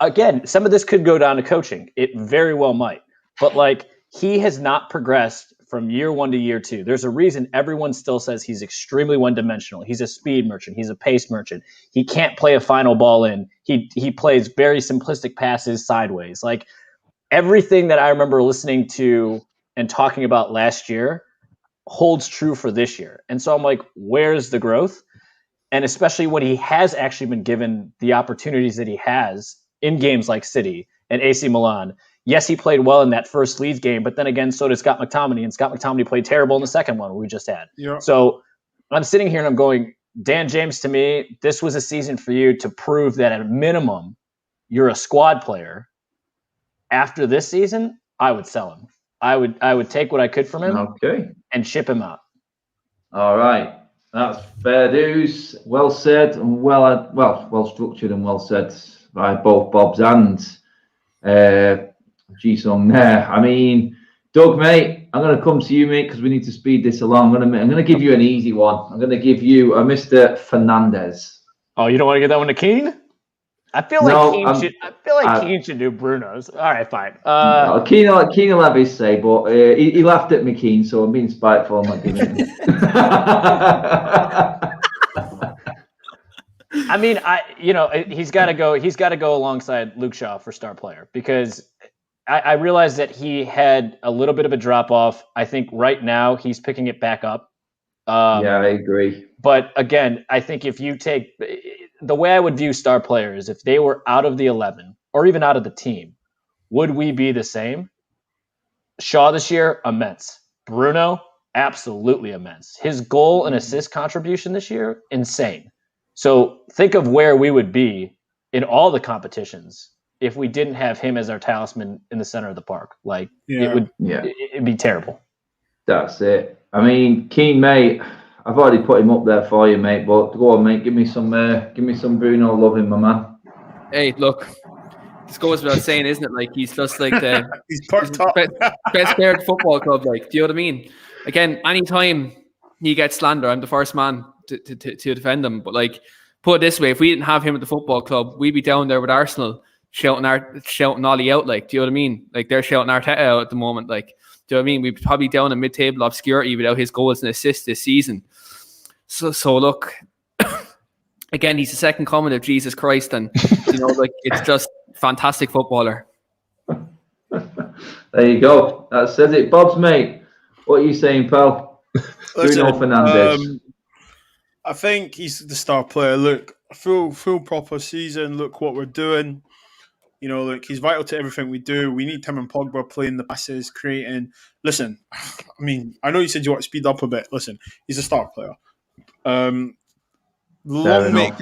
Again, some of this could go down to coaching. It very well might. But, like, he has not progressed from year 1 to year 2. There's a reason everyone still says he's extremely one-dimensional. He's a speed merchant. He's a pace merchant. He can't play a final ball in. He plays very simplistic passes sideways. Like, everything that I remember listening to and talking about last year holds true for this year. And so I'm like, where's the growth? And especially when he has actually been given the opportunities that he has in games like City and AC Milan. Yes, he played well in that first Leeds game, but then again, so did Scott McTominay, and Scott McTominay played terrible in the second one we just had. Yeah. So I'm sitting here and I'm going, Dan James, to me, this was a season for you to prove that at a minimum, you're a squad player. After this season, I would sell him. I would take what I could from him and ship him out. All right. That's fair dues. Well said and well structured and well said by both Bobs and Ji-Sung there. I mean, Doug, mate, I'm going to come to you, mate, because we need to speed this along. I'm going to give you an easy one. I'm going to give you a Mr. Fernandes. Oh, you don't want to get that one to Keane? I feel like Keane should do Bruno's. All right, fine. Keane will have his say, but he laughed at me, Keane, so I'm being spiteful. I'm not giving him. I mean, he's got to go. He's got to go alongside Luke Shaw for star player because I realized that he had a little bit of a drop off. I think right now he's picking it back up. Yeah, I agree. But again, I think if you take the way I would view star players, if they were out of the 11 or even out of the team, would we be the same? Shaw this year, immense. Bruno, absolutely immense. His goal and assist contribution this year, insane. So think of where we would be in all the competitions if we didn't have him as our talisman in the center of the park. It'd be terrible. That's it. I mean, Keane, mate, I've already put him up there for you, mate. But go on, mate, give me some Bruno loving, my man. Hey, look, this goes without saying, isn't it? Like he's just like the best player at the football club. Like, do you know what I mean? Again, anytime he gets slander, I'm the first man to defend him. But like, put it this way: if we didn't have him at the football club, we'd be down there with Arsenal shouting Ollie out. Like, do you know what I mean? Like they're shouting Arteta out at the moment. Like, do you know what I mean? We'd probably down in mid-table obscurity without his goals and assists this season. So look, again, he's the second coming of Jesus Christ, and it's just fantastic footballer. There you go. That says it. Bob's, mate, what are you saying, pal? Bruno Fernandes. I think he's the star player. Look, full proper season. Look what we're doing. Look, he's vital to everything we do. We need him and Pogba playing the passes, creating. Listen, I mean, I know you said you want to speed up a bit. Listen, he's a star player. Long may it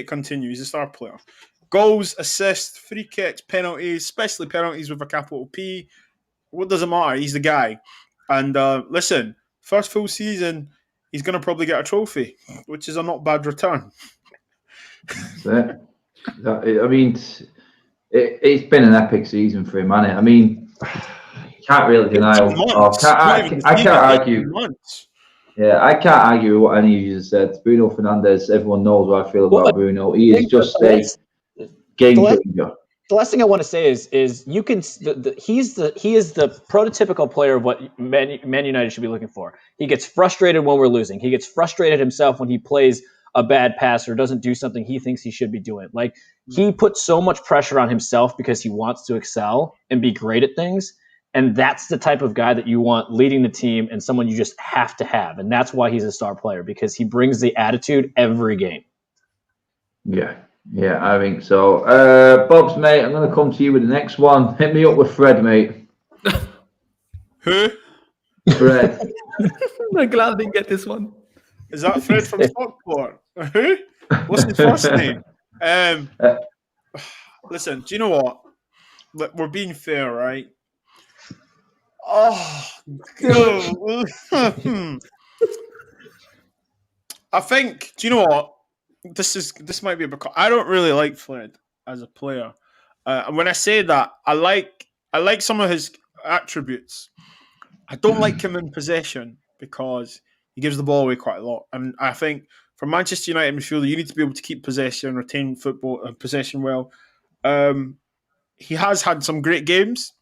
continue. He's a star player. Goals, assists, free kicks, penalties, especially penalties with a capital P. What doesn't matter? He's the guy. And listen, first full season, he's going to probably get a trophy, which is a not bad return. That's it. I mean, it's been an epic season for him, hasn't it? I mean, can't really deny. I can't argue. Yeah, I can't argue with what any of you have said. Bruno Fernandes, everyone knows what I feel about Bruno. He is just a game changer. The last thing I want to say is you can he is the prototypical player of what Man United should be looking for. He gets frustrated when we're losing. He gets frustrated himself when he plays a bad pass or doesn't do something he thinks he should be doing. Like he puts so much pressure on himself because he wants to excel and be great at things. And that's the type of guy that you want leading the team and someone you just have to have. And that's why he's a star player, because he brings the attitude every game. Yeah, I think so. Bob's, mate, I'm going to come to you with the next one. Hit me up with Fred, mate. Who? Fred. I'm glad I didn't get this one. Is that Fred from Stockport? Who? What's his first name? Listen, do you know what? We're being fair, right? Oh, I think. Do you know what? This might be because I don't really like Fred as a player. And when I say that, I like some of his attributes. I don't like him in possession because he gives the ball away quite a lot. And I think for Manchester United midfielder, you need to be able to keep possession, retain possession well. He has had some great games,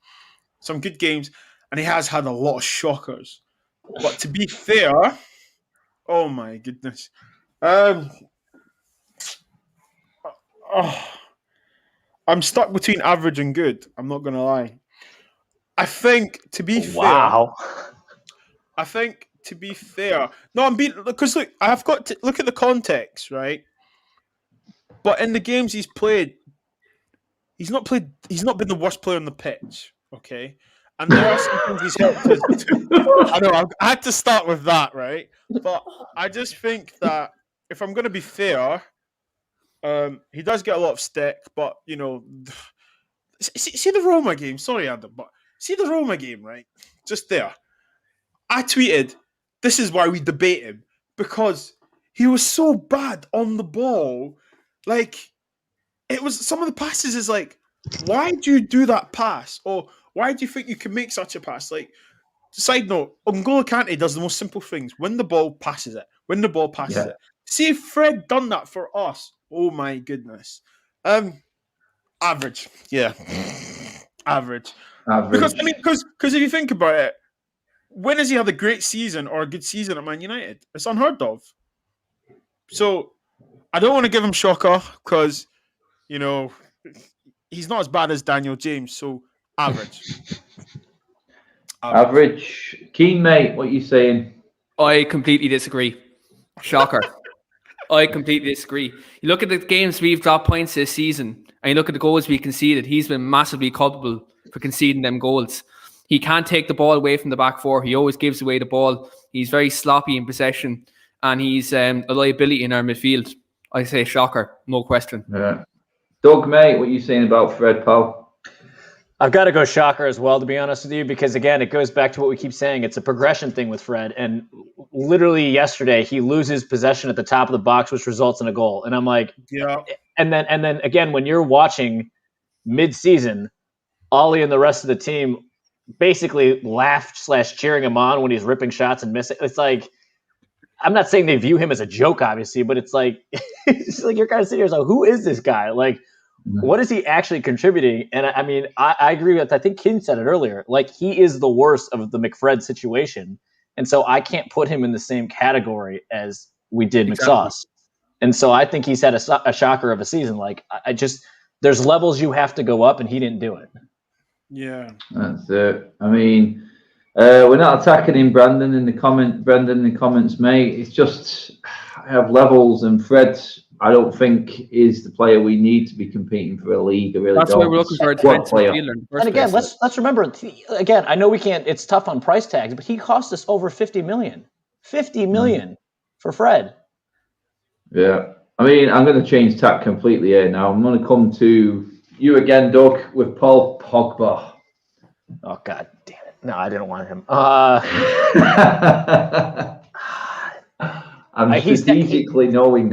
some good games. And he has had a lot of shockers. But to be fair, oh my goodness. I'm stuck between average and good. I'm not going to lie. I think to be fair. I think to be fair. No, because look, I've got to look at the context, right? But in the games he's played, he's not been the worst player on the pitch, okay? And there are some things he's helped us do. I know, I had to start with that, right? But I just think that if I'm going to be fair, he does get a lot of stick, but, you know, see the Roma game. Sorry, Adam, but see the Roma game, right? Just there. I tweeted, this is why we debate him, because he was so bad on the ball. Like, it was some of the passes is like, why do you do that pass? Or why do you think you can make such a pass? Like, side note, N'Golo Kante does the most simple things. Win the ball, passes it. Win the ball, passes it. See if Fred done that for us. Oh my goodness. Average. Yeah. Average. Because if you think about it, when has he had a great season or a good season at Man United? It's unheard of. So I don't want to give him shocker because, you know, he's not as bad as Daniel James. So average. Average. Keen, mate, what are you saying? I completely disagree. Shocker. I completely disagree. You look at the games we've dropped points this season, and you look at the goals we conceded. He's been massively culpable for conceding them goals. He can't take the ball away from the back four. He always gives away the ball. He's very sloppy in possession, and he's a liability in our midfield. I say shocker, no question. Yeah. Doug, mate, what are you saying about Fred, pal? I've got to go shocker as well, to be honest with you, because, again, it goes back to what we keep saying. It's a progression thing with Fred. And literally yesterday, he loses possession at the top of the box, which results in a goal. And I'm like, yeah. And then again, when you're watching mid-season, Ollie and the rest of the team basically laughed/cheering him on when he's ripping shots and missing. It's like, I'm not saying they view him as a joke, obviously, but it's like, you're kind of sitting here like, who is this guy? Like, what is he actually contributing? And I mean, I agree with, I think Kin said it earlier, like, he is the worst of the McFred situation. And so I can't put him in the same category as we did McSauce. And so I think he's had a shocker of a season. Like, there's levels you have to go up, and he didn't do it. Yeah. That's it. I mean, we're not attacking him, Brendan, in the comments, mate. It's just, I have levels, and Fred, I don't think is the player we need to be competing for a league. I really That's don't. why we're looking for a defensive midfielder in the first And again, place. let's remember, again, I know we can't, it's tough on price tags, but he cost us over 50 million. 50 million for Fred. Yeah. I mean, I'm going to change tack completely here now. I'm going to come to you again, Doug, with Paul Pogba. Oh, God damn it. No, I didn't want him. I'm strategically knowing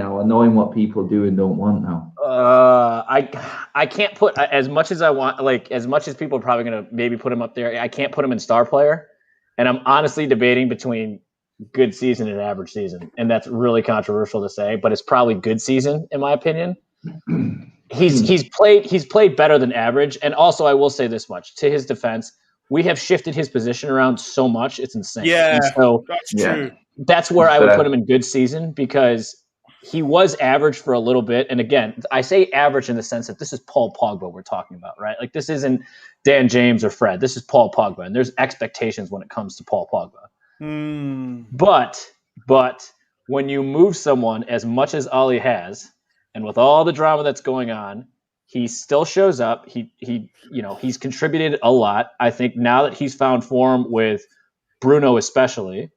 what people do and don't want now. I can't put, as much as I want, like, as much as people are probably going to maybe put him up there, I can't put him in star player. And I'm honestly debating between good season and average season. And that's really controversial to say, but it's probably good season, in my opinion. He's played better than average. And also, I will say this much, to his defense, we have shifted his position around so much, it's insane. Yeah, so that's true. That's where I would put him in good season, because he was average for a little bit. And again, I say average in the sense that this is Paul Pogba we're talking about, right? Like, this isn't Dan James or Fred. This is Paul Pogba, and there's expectations when it comes to Paul Pogba. But when you move someone as much as Ollie has, and with all the drama that's going on, he still shows up. He's contributed a lot. I think now that he's found form with Bruno especially,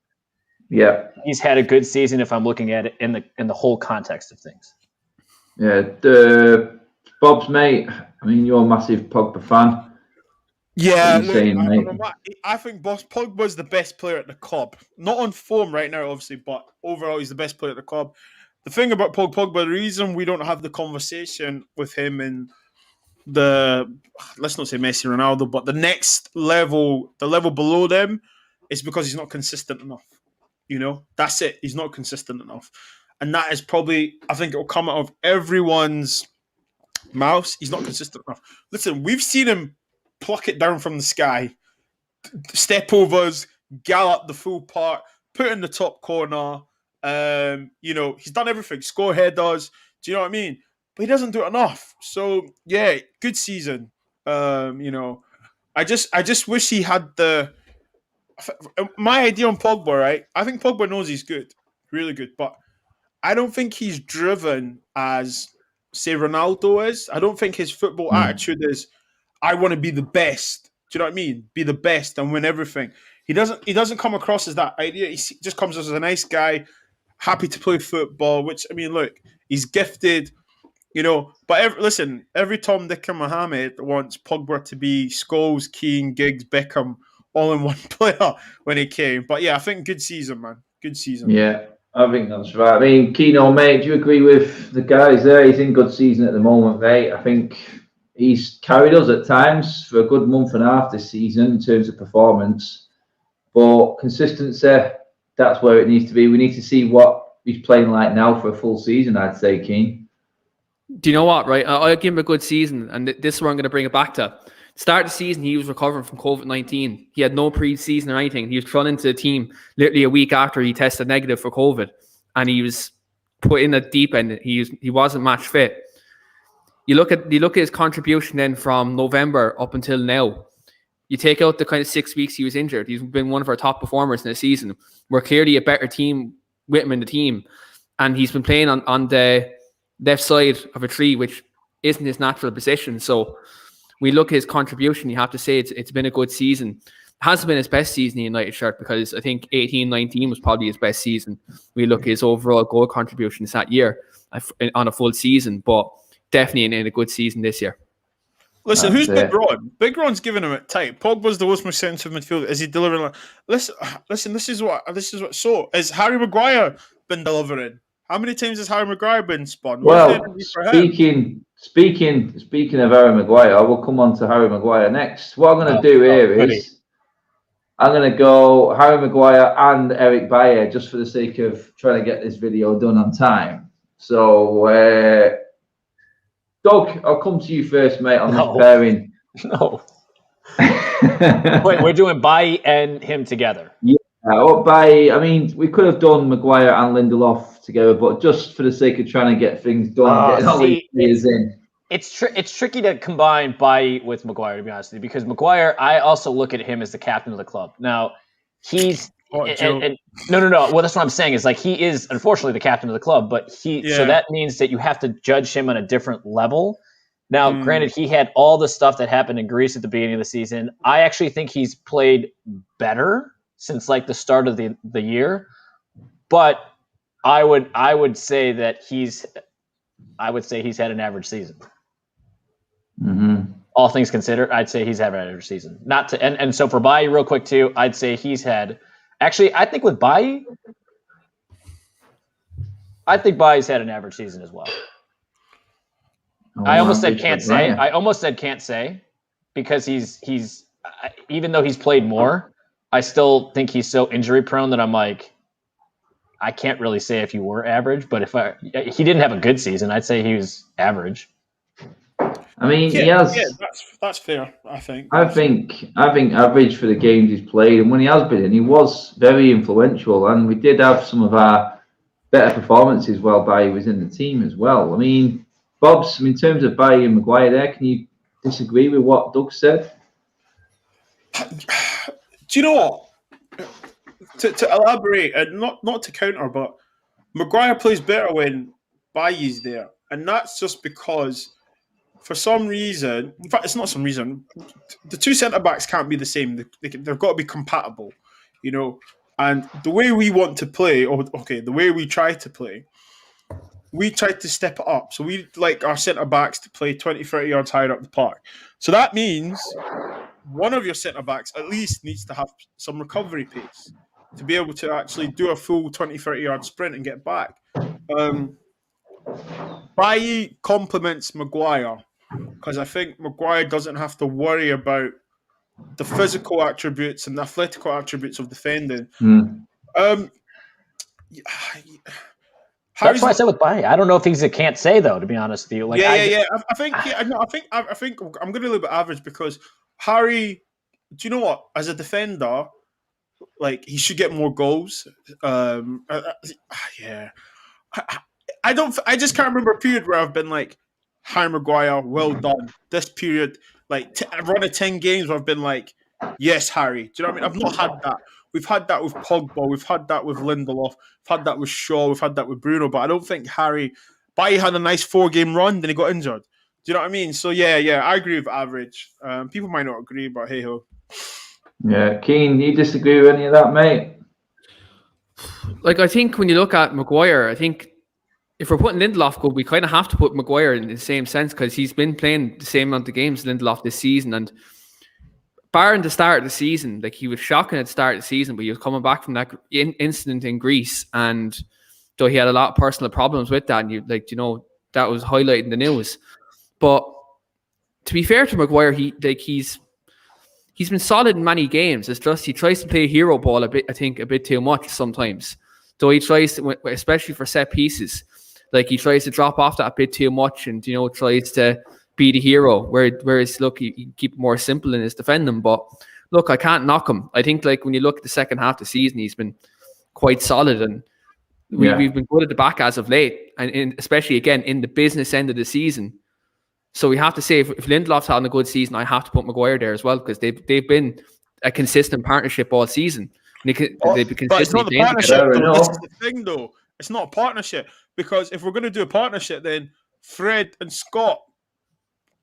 yeah, he's had a good season if I'm looking at it in the whole context of things. Yeah, Bob's mate. I mean, you're a massive Pogba fan. Yeah, look, I think Pogba's the best player at the club. Not on form right now, obviously, but overall he's the best player at the club. The thing about Pogba, the reason we don't have the conversation with him in let's not say Messi, Ronaldo, but the next level, the level below them, is because he's not consistent enough. You know, that's it. He's not consistent enough. And that is probably, I think it will come out of everyone's mouth. He's not consistent enough. Listen, we've seen him pluck it down from the sky, step overs, gallop the full part, put in the top corner. He's done everything. Score headers. Do you know what I mean? But he doesn't do it enough. So yeah, good season. I just wish he had my idea on Pogba, right? I think Pogba knows he's good, really good, but I don't think he's driven as, say, Ronaldo is. I don't think his football attitude is, I want to be the best Do you know what I mean? Be the best and win everything. He doesn't come across as that idea. He just comes as a nice guy, happy to play football. Which, I mean, look, he's gifted. But every Tom, Dick, and Mohammed wants Pogba to be Scholes, Keane, Giggs, Beckham, all in one player when he came. But yeah, I think good season, man. Good season. Yeah, I think that's right. I mean, Keno, mate, do you agree with the guys there? He's in good season at the moment, mate. I think he's carried us at times for a good month and a half this season in terms of performance. But consistency, that's where it needs to be. We need to see what he's playing like now for a full season, I'd say, Keane. Do you know what, right? I'll give him a good season, and this is where I'm going to bring it back to. Start of the season, he was recovering from COVID-19. He had no pre-season or anything. He was thrown into the team literally a week after he tested negative for COVID, and he was put in at deep end. He wasn't match fit. You look at his contribution then from November up until now. You take out the kind of 6 weeks he was injured. He's been one of our top performers in the season. We're clearly a better team with him in the team, and he's been playing on the left side of a tree, which isn't his natural position. So we look at his contribution, you have to say it's been a good season. Hasn't been his best season in United shirt, because I think 18-19 was probably his best season. We look at his overall goal contributions that year on a full season, but definitely in a good season this year. Listen, who's Big Ron? Big Ron's giving him it tight. Pogba's the most defensive midfielder. Is he delivering? Listen. This is what. So has Harry Maguire been delivering? How many times has Harry Maguire been spun? Well, speaking of Harry Maguire, we'll come on to Harry Maguire next. What I'm going to do here is I'm going to go Harry Maguire and Eric Bayer just for the sake of trying to get this video done on time. So, Doug, I'll come to you first, mate, on this pairing. No. Wait, we're doing Bailly and him together. Yeah. I mean, we could have done Maguire and Lindelof together, but just for the sake of trying to get things done, getting all these players in. It's tricky to combine Bailly with Maguire, to be honest with you, because Maguire, I also look at him as the captain of the club. Now, he's no. Well, that's what I'm saying is like he is unfortunately the captain of the club, but so that means that you have to judge him on a different level. Now, granted, he had all the stuff that happened in Greece at the beginning of the season. I actually think he's played better since like the start of the year, but I would say that he's had an average season. Mm-hmm. All things considered, I'd say he's had an average season. And so for Bailly, real quick too, I'd say he's had. Actually, I think with Bailly, Bailly's had an average season as well. I almost said can't say because he's even though he's played more, I still think he's so injury prone that I'm like, I can't really say if you were average, but he didn't have a good season, I'd say he was average. I mean, that's fair. I think average for the games he's played, and when he has been in, he was very influential, and we did have some of our better performances while Bailly was in the team as well. I mean, Bobs, in terms of Bailly and Maguire, there, can you disagree with what Doug said? Do you know what? To elaborate, and not to counter, but Maguire plays better when Bailly's there, and that's just because. For some reason, in fact, it's not some reason. The two centre backs can't be the same. They've got to be compatible, And the way we want to play, the way we try to play, we try to step it up. So we like our centre backs to play 20, 30 yards higher up the park. So that means one of your centre backs at least needs to have some recovery pace to be able to actually do a full 20, 30 yard sprint and get back. Bailly complements Maguire because I think Maguire doesn't have to worry about the physical attributes and the athletical attributes of defending. That's why I said with Bailly. I don't know if he's a can't say though. To be honest with you, I think I'm going to a little bit average because Harry. Do you know what? As a defender, like he should get more goals. I just can't remember a period where I've been like, Harry Maguire, well done. This period, like a run of 10 games where I've been like, yes, Harry. Do you know what I mean? I've not had that. We've had that with Pogba. We've had that with Lindelof. We've had that with Shaw. We've had that with Bruno. But I don't think Bailly had a nice 4-game run, then he got injured. Do you know what I mean? So yeah, I agree with average. People might not agree, but hey ho. Yeah, Keane, you disagree with any of that, mate? Like, I think when you look at Maguire, I think if we're putting Lindelof good, we kind of have to put Maguire in the same sense because he's been playing the same amount of games Lindelof this season. And barring the start of the season, like he was shocking at the start of the season, but he was coming back from that incident in Greece, and though he had a lot of personal problems with that, and that was highlighted in the news. But to be fair to Maguire, he's been solid in many games. It's just he tries to play hero ball a bit too much sometimes. Though he tries to, especially for set pieces, like he tries to drop off that a bit too much, and tries to be the hero. Whereas look, he can keep it more simple in his defending. But look, I can't knock him. I think like when you look at the second half of the season, he's been quite solid, and we've been good at the back as of late, and especially again in the business end of the season. So we have to say if Lindelof's having a good season, I have to put Maguire there as well because they've been a consistent partnership all season. They've been consistently. But it's not the partnership. This is the thing, though. It's not a partnership because if we're going to do a partnership, then Fred and Scott,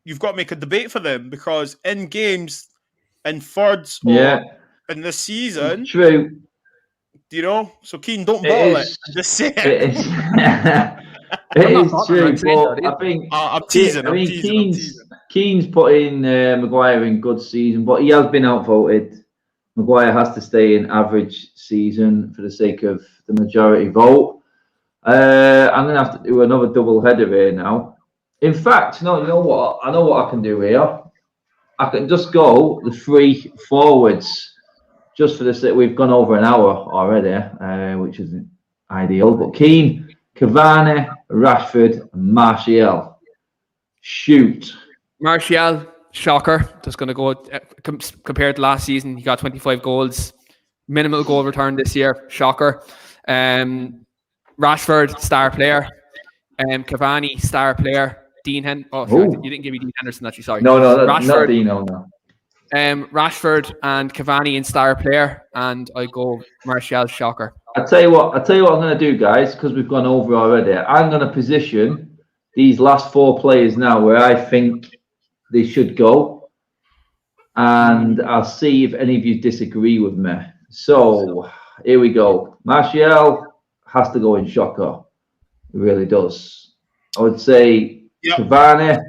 you've got to make a debate for them because in games, in thirds or in the season, true. So Keane, don't bottle it. Just say it. It is. It is true, but I think I'm teasing. Keane's putting Maguire in good season, but he has been outvoted. Maguire has to stay in average season for the sake of the majority vote. I'm going to have to do another double header here now. In fact, no, you know what? I know what I can do here. I can just go the three forwards just for the sake. We've gone over an hour already, which isn't ideal. But Keane, Cavani, Rashford, and Martial. Shoot. Martial, shocker. Just going to go compared to last season. He got 25 goals. Minimal goal return this year. Shocker. Rashford, star player. Cavani, star player. Dean you didn't give me Dean Henderson, actually. Sorry. No, Rashford, not Dino, no. Rashford and Cavani in star player, and I go Martial, shocker. I tell you what I'm going to do, guys, because we've gone over already. I'm going to position these last four players now where I think they should go, and I'll see if any of you disagree with me. So here we go. Martial has to go in shocker. It really does. I would say Cavani.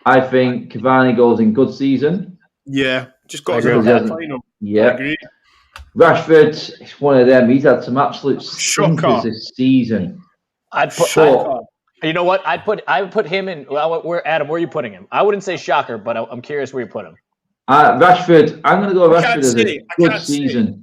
I think Cavani goes in good season. Yeah, just got to go that final. Yeah. I agree. Rashford is one of them. He's had some absolute stinkers this season. You know what? I would put him in. Well, Adam, where are you putting him? I wouldn't say shocker, but I'm curious where you put him. Rashford. I'm going to go Rashford as a good season.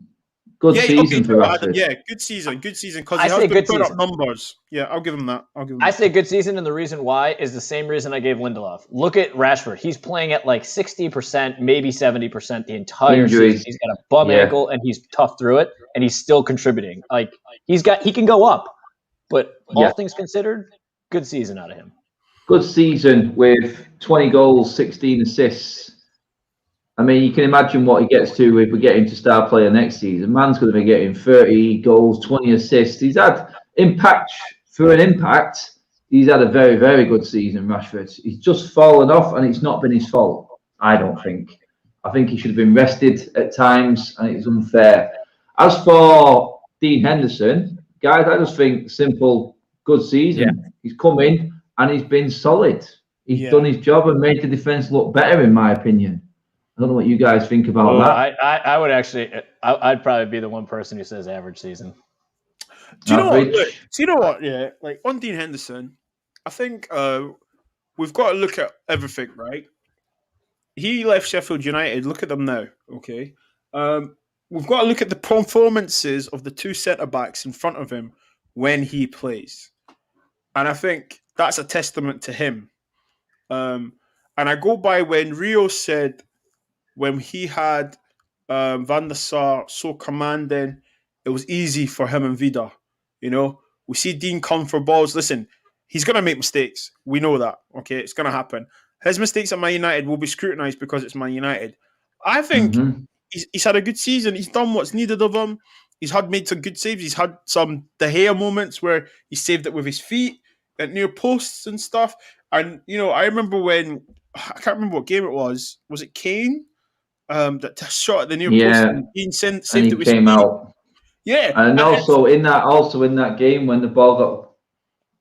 Good season for Rashford. Yeah, good season because he has to put up numbers. Yeah, I'll give him that. I say good season, and the reason why is the same reason I gave Lindelof. Look at Rashford. He's playing at like 60%, maybe 70% the entire season. He's got a bum ankle, and he's tough through it, and he's still contributing. Like he can go up, but all things considered, good season out of him. Good season with 20 goals, 16 assists. I mean, you can imagine what he gets to if we get him to star player next season. Man's going to be getting 30 goals, 20 assists. He's had impact for an impact. He's had a very, very good season, Rashford. He's just fallen off, and it's not been his fault, I don't think. I think he should have been rested at times, and it's unfair. As for Dean Henderson, guys, I just think simple, good season. Yeah. He's come in, and he's been solid. He's done his job and made the defence look better, in my opinion. I don't know what you guys think about that. I would actually, I'd probably be the one person who says average season. Do you know what? Look, do you know what? Yeah, like on Dean Henderson, I think we've got to look at everything, right? He left Sheffield United. Look at them now, okay? We've got to look at the performances of the two centre-backs in front of him when he plays. And I think that's a testament to him. And I go by when Rio said, when he had Van der Sar so commanding, it was easy for him and Vida. We see Dean come for balls. Listen, he's going to make mistakes. We know that, okay? It's going to happen. His mistakes at Man United will be scrutinised because it's Man United. I think he's had a good season. He's done what's needed of him. He's made some good saves. He's had some De Gea moments where he saved it with his feet at near posts and stuff. And I remember when I can't remember what game it was. Was it Kane that shot at the near post and Kane saved and it with came speed? out. Yeah, And also in that game when the ball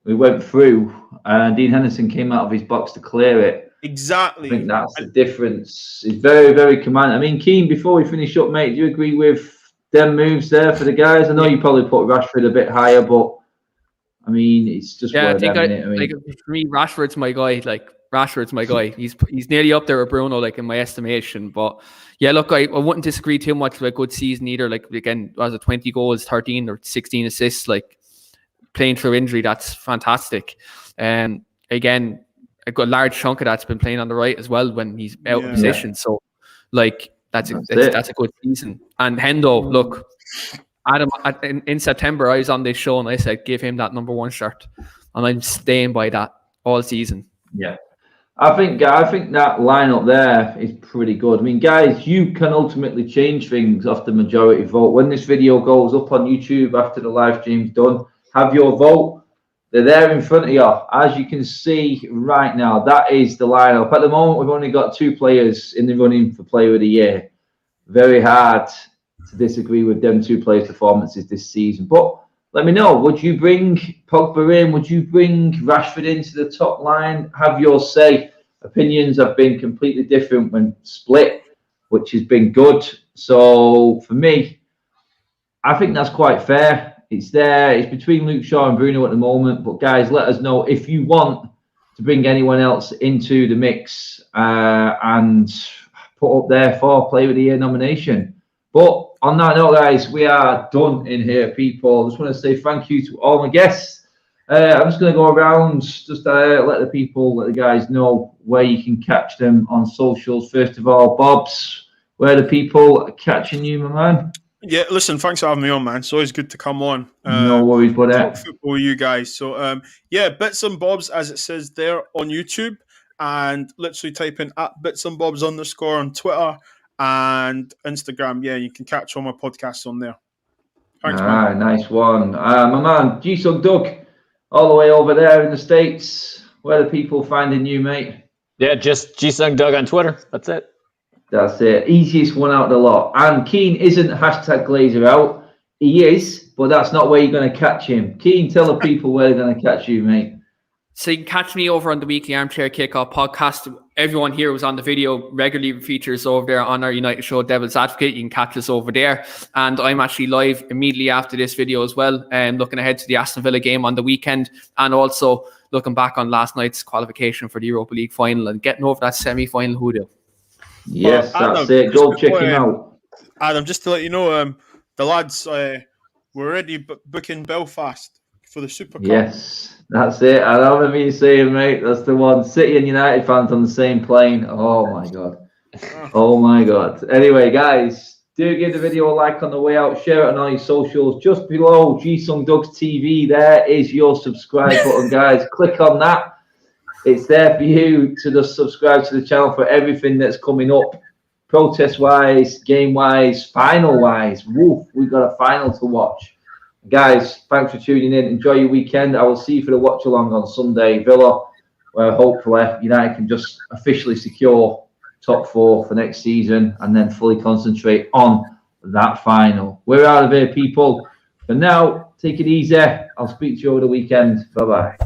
went through, and Dean Henderson came out of his box to clear it. Exactly. I think that's the difference. It's very, very commanding. I mean, Keane, before we finish up, mate, do you agree with them moves there for the guys? I know you probably put Rashford a bit higher, but I mean, it's just I think like for me, Rashford's my guy. Like Rashford's my guy. He's nearly up there with Bruno, like in my estimation. But yeah, look, I wouldn't disagree too much with a good season either. Like again, was it 20 goals, 13 or 16 assists? Like playing through injury, that's fantastic. And again, a good large chunk of that's been playing on the right as well when he's out of position. So like that's a good season. And Hendo, look, Adam, in September, I was on this show and I said, give him that number 1 shirt. And I'm staying by that all season. Yeah. I think that lineup there is pretty good. I mean, guys, you can ultimately change things off the majority vote. When this video goes up on YouTube after the live stream's done, have your vote. They're there in front of you. As you can see right now, that is the lineup. At the moment, we've only got 2 players in the running for Player of the Year. Very hard to disagree with them 2 players' performances this season. But let me know, would you bring Pogba in? Would you bring Rashford into the top line? Have your say. Opinions have been completely different when split, which has been good. So for me, I think that's quite fair. It's there. It's between Luke Shaw and Bruno at the moment. But guys, let us know if you want to bring anyone else into the mix and put up there for Player of the Year nomination. But on that note, guys, we are done in here, people. I just want to say thank you to all my guests. I'm just going to go around, just let the guys know where you can catch them on socials. First of all, Bobs, where the people are catching you, my man? Yeah, listen, thanks for having me on, man. It's always good to come on. No worries, buddy. Talk football, you guys. So, Bits and Bobs, as it says there on YouTube, and literally type in @BitsandBobs_ on Twitter and Instagram. Yeah, you can catch all my podcasts on there. Thanks, man. Nice one. My man, G-Sug Doug, all the way over there in the States. Where are people finding you, mate? Yeah, just G-Sug Doug on Twitter. That's it. That's it. Easiest one out of the lot. And Keane isn't #Glazer out. He is, but that's not where you're going to catch him. Keane, tell the people where they're going to catch you, mate. So you can catch me over on the weekly Armchair Kickoff podcast. Everyone here was on the video, regularly features over there on our United show, Devil's Advocate. You can catch us over there. And I'm actually live immediately after this video as well, looking ahead to the Aston Villa game on the weekend, and also looking back on last night's qualification for the Europa League final and getting over that semi-final hoodoo. Yes, that's it. Go check him out. Adam, just to let you know, the lads were already booking Belfast for the Super Cup. Yes, that's it. I know what you're saying, mate. That's the one. City and United fans on the same plane. Oh, my God. Oh, my God. Anyway, guys, do give the video a like on the way out. Share it on all your socials. Just below G-Sung Doug's TV, there is your subscribe button, guys. Click on that. It's there for you to just subscribe to the channel for everything that's coming up. Protest-wise, game-wise, final-wise. Woof, we've got a final to watch. Guys, thanks for tuning in. Enjoy your weekend. I will see you for the watch-along on Sunday. Villa, where hopefully United can just officially secure top 4 for next season and then fully concentrate on that final. We're out of here, people. For now, take it easy. I'll speak to you over the weekend. Bye-bye.